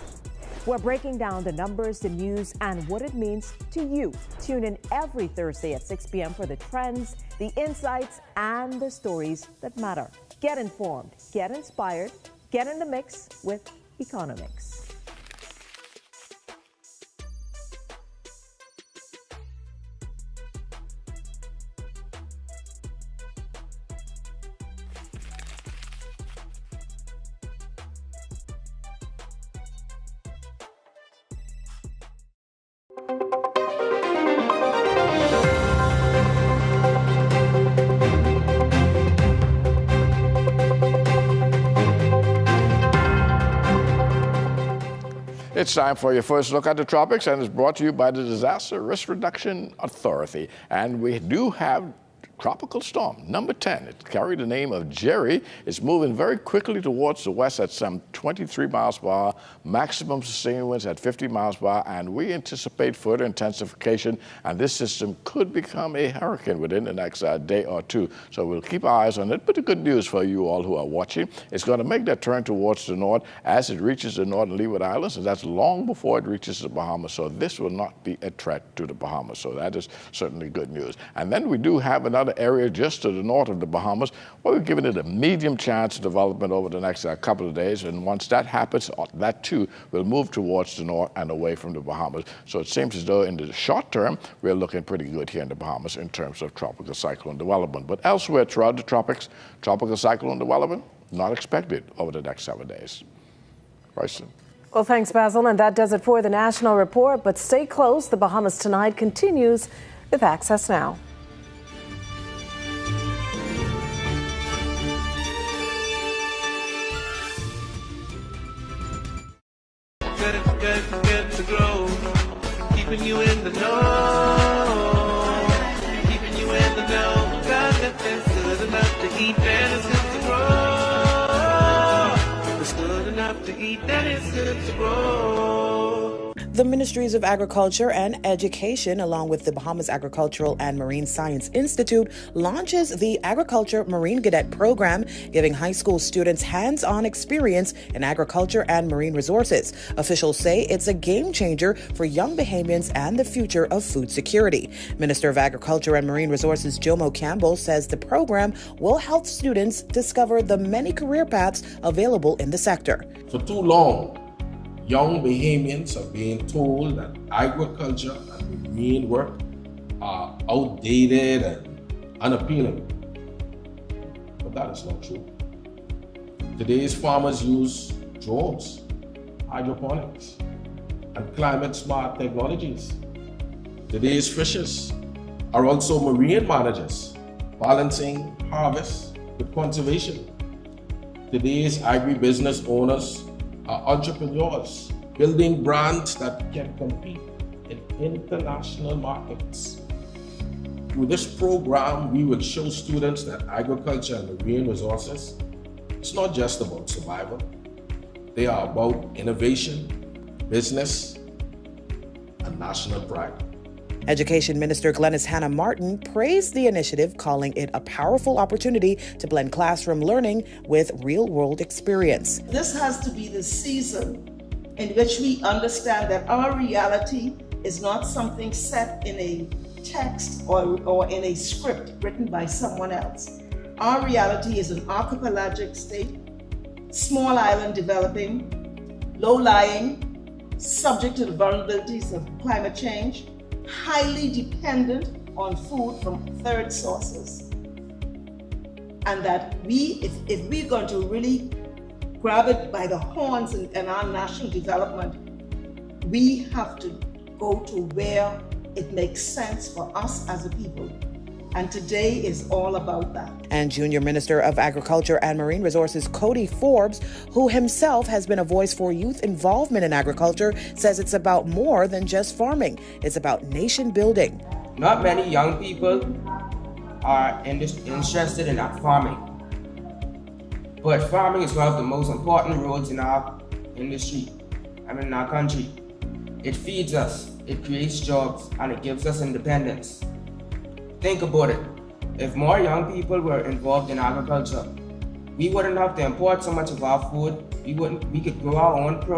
We're breaking down the numbers, the news, and what it means to you. Tune in every Thursday at 6 p.m. for the trends, the insights, and the stories that matter. Get informed, get inspired, get in the mix with Economics. It's time for your first look at the tropics, and it's brought to you by the Disaster Risk Reduction Authority. And we do have tropical storm number 10. It carried the name of Jerry. It's moving very quickly towards the west at some 23 miles per hour, maximum sustained winds at 50 miles per hour, and we anticipate further intensification, and this system could become a hurricane within the next day or two. So we'll keep our eyes on it. But the good news for you all who are watching, it's going to make that turn towards the north as it reaches the Northern Leeward Islands, and that's long before it reaches the Bahamas. So this will not be a threat to the Bahamas. So that is certainly good news. And then we do have another area just to the north of the Bahamas where we're giving it a medium chance of development over the next couple of days. And once that happens, that too will move towards the north and away from the Bahamas. So it seems as though in the short term, we're looking pretty good here in the Bahamas in terms of tropical cyclone development. But elsewhere throughout the tropics, tropical cyclone development not expected over the next 7 days. Bryson. Well, thanks, Basil. And that does it for the National Report. But stay close. The Bahamas Tonight continues with Access Now. Get to grow, keeping you in the know, keeping you in the know. God, it's good enough to eat and it's good to grow. It's good enough to eat and it's good to grow. The Ministries of Agriculture and Education, along with the Bahamas Agricultural and Marine Science Institute, launches the Agriculture Marine Cadet Program, giving high school students hands-on experience in agriculture and marine resources. Officials say it's a game changer for young Bahamians and the future of food security. Minister of Agriculture and Marine Resources Jomo Campbell says the program will help students discover the many career paths available in the sector. For too long, young Bahamians are being told that agriculture and marine work are outdated and unappealing. But that is not true. Today's farmers use drones, hydroponics, and climate-smart technologies. Today's fishers are also marine managers, balancing harvest with conservation. Today's agribusiness owners are entrepreneurs, building brands that can compete in international markets. Through this program, we will show students that agriculture and marine resources, it's not just about survival. They are about innovation, business, and national pride. Education Minister Glenys Hannah Martin praised the initiative, calling it a powerful opportunity to blend classroom learning with real-world experience. This has to be the season in which we understand that our reality is not something set in a text or in a script written by someone else. Our reality is an archipelagic state, small island developing, low-lying, subject to the vulnerabilities of climate change, highly dependent on food from third sources. And that if we're going to really grab it by the horns in our national development, we have to go to where it makes sense for us as a people. And today is all about that. And Junior Minister of Agriculture and Marine Resources Cody Forbes, who himself has been a voice for youth involvement in agriculture, says it's about more than just farming. It's about nation building. Not many young people are interested in farming. But farming is one of the most important roles in our industry, in our country. It feeds us, it creates jobs, and it gives us independence. Think about it. If more young people were involved in agriculture, we wouldn't have to import so much of our food. We could grow our own produce.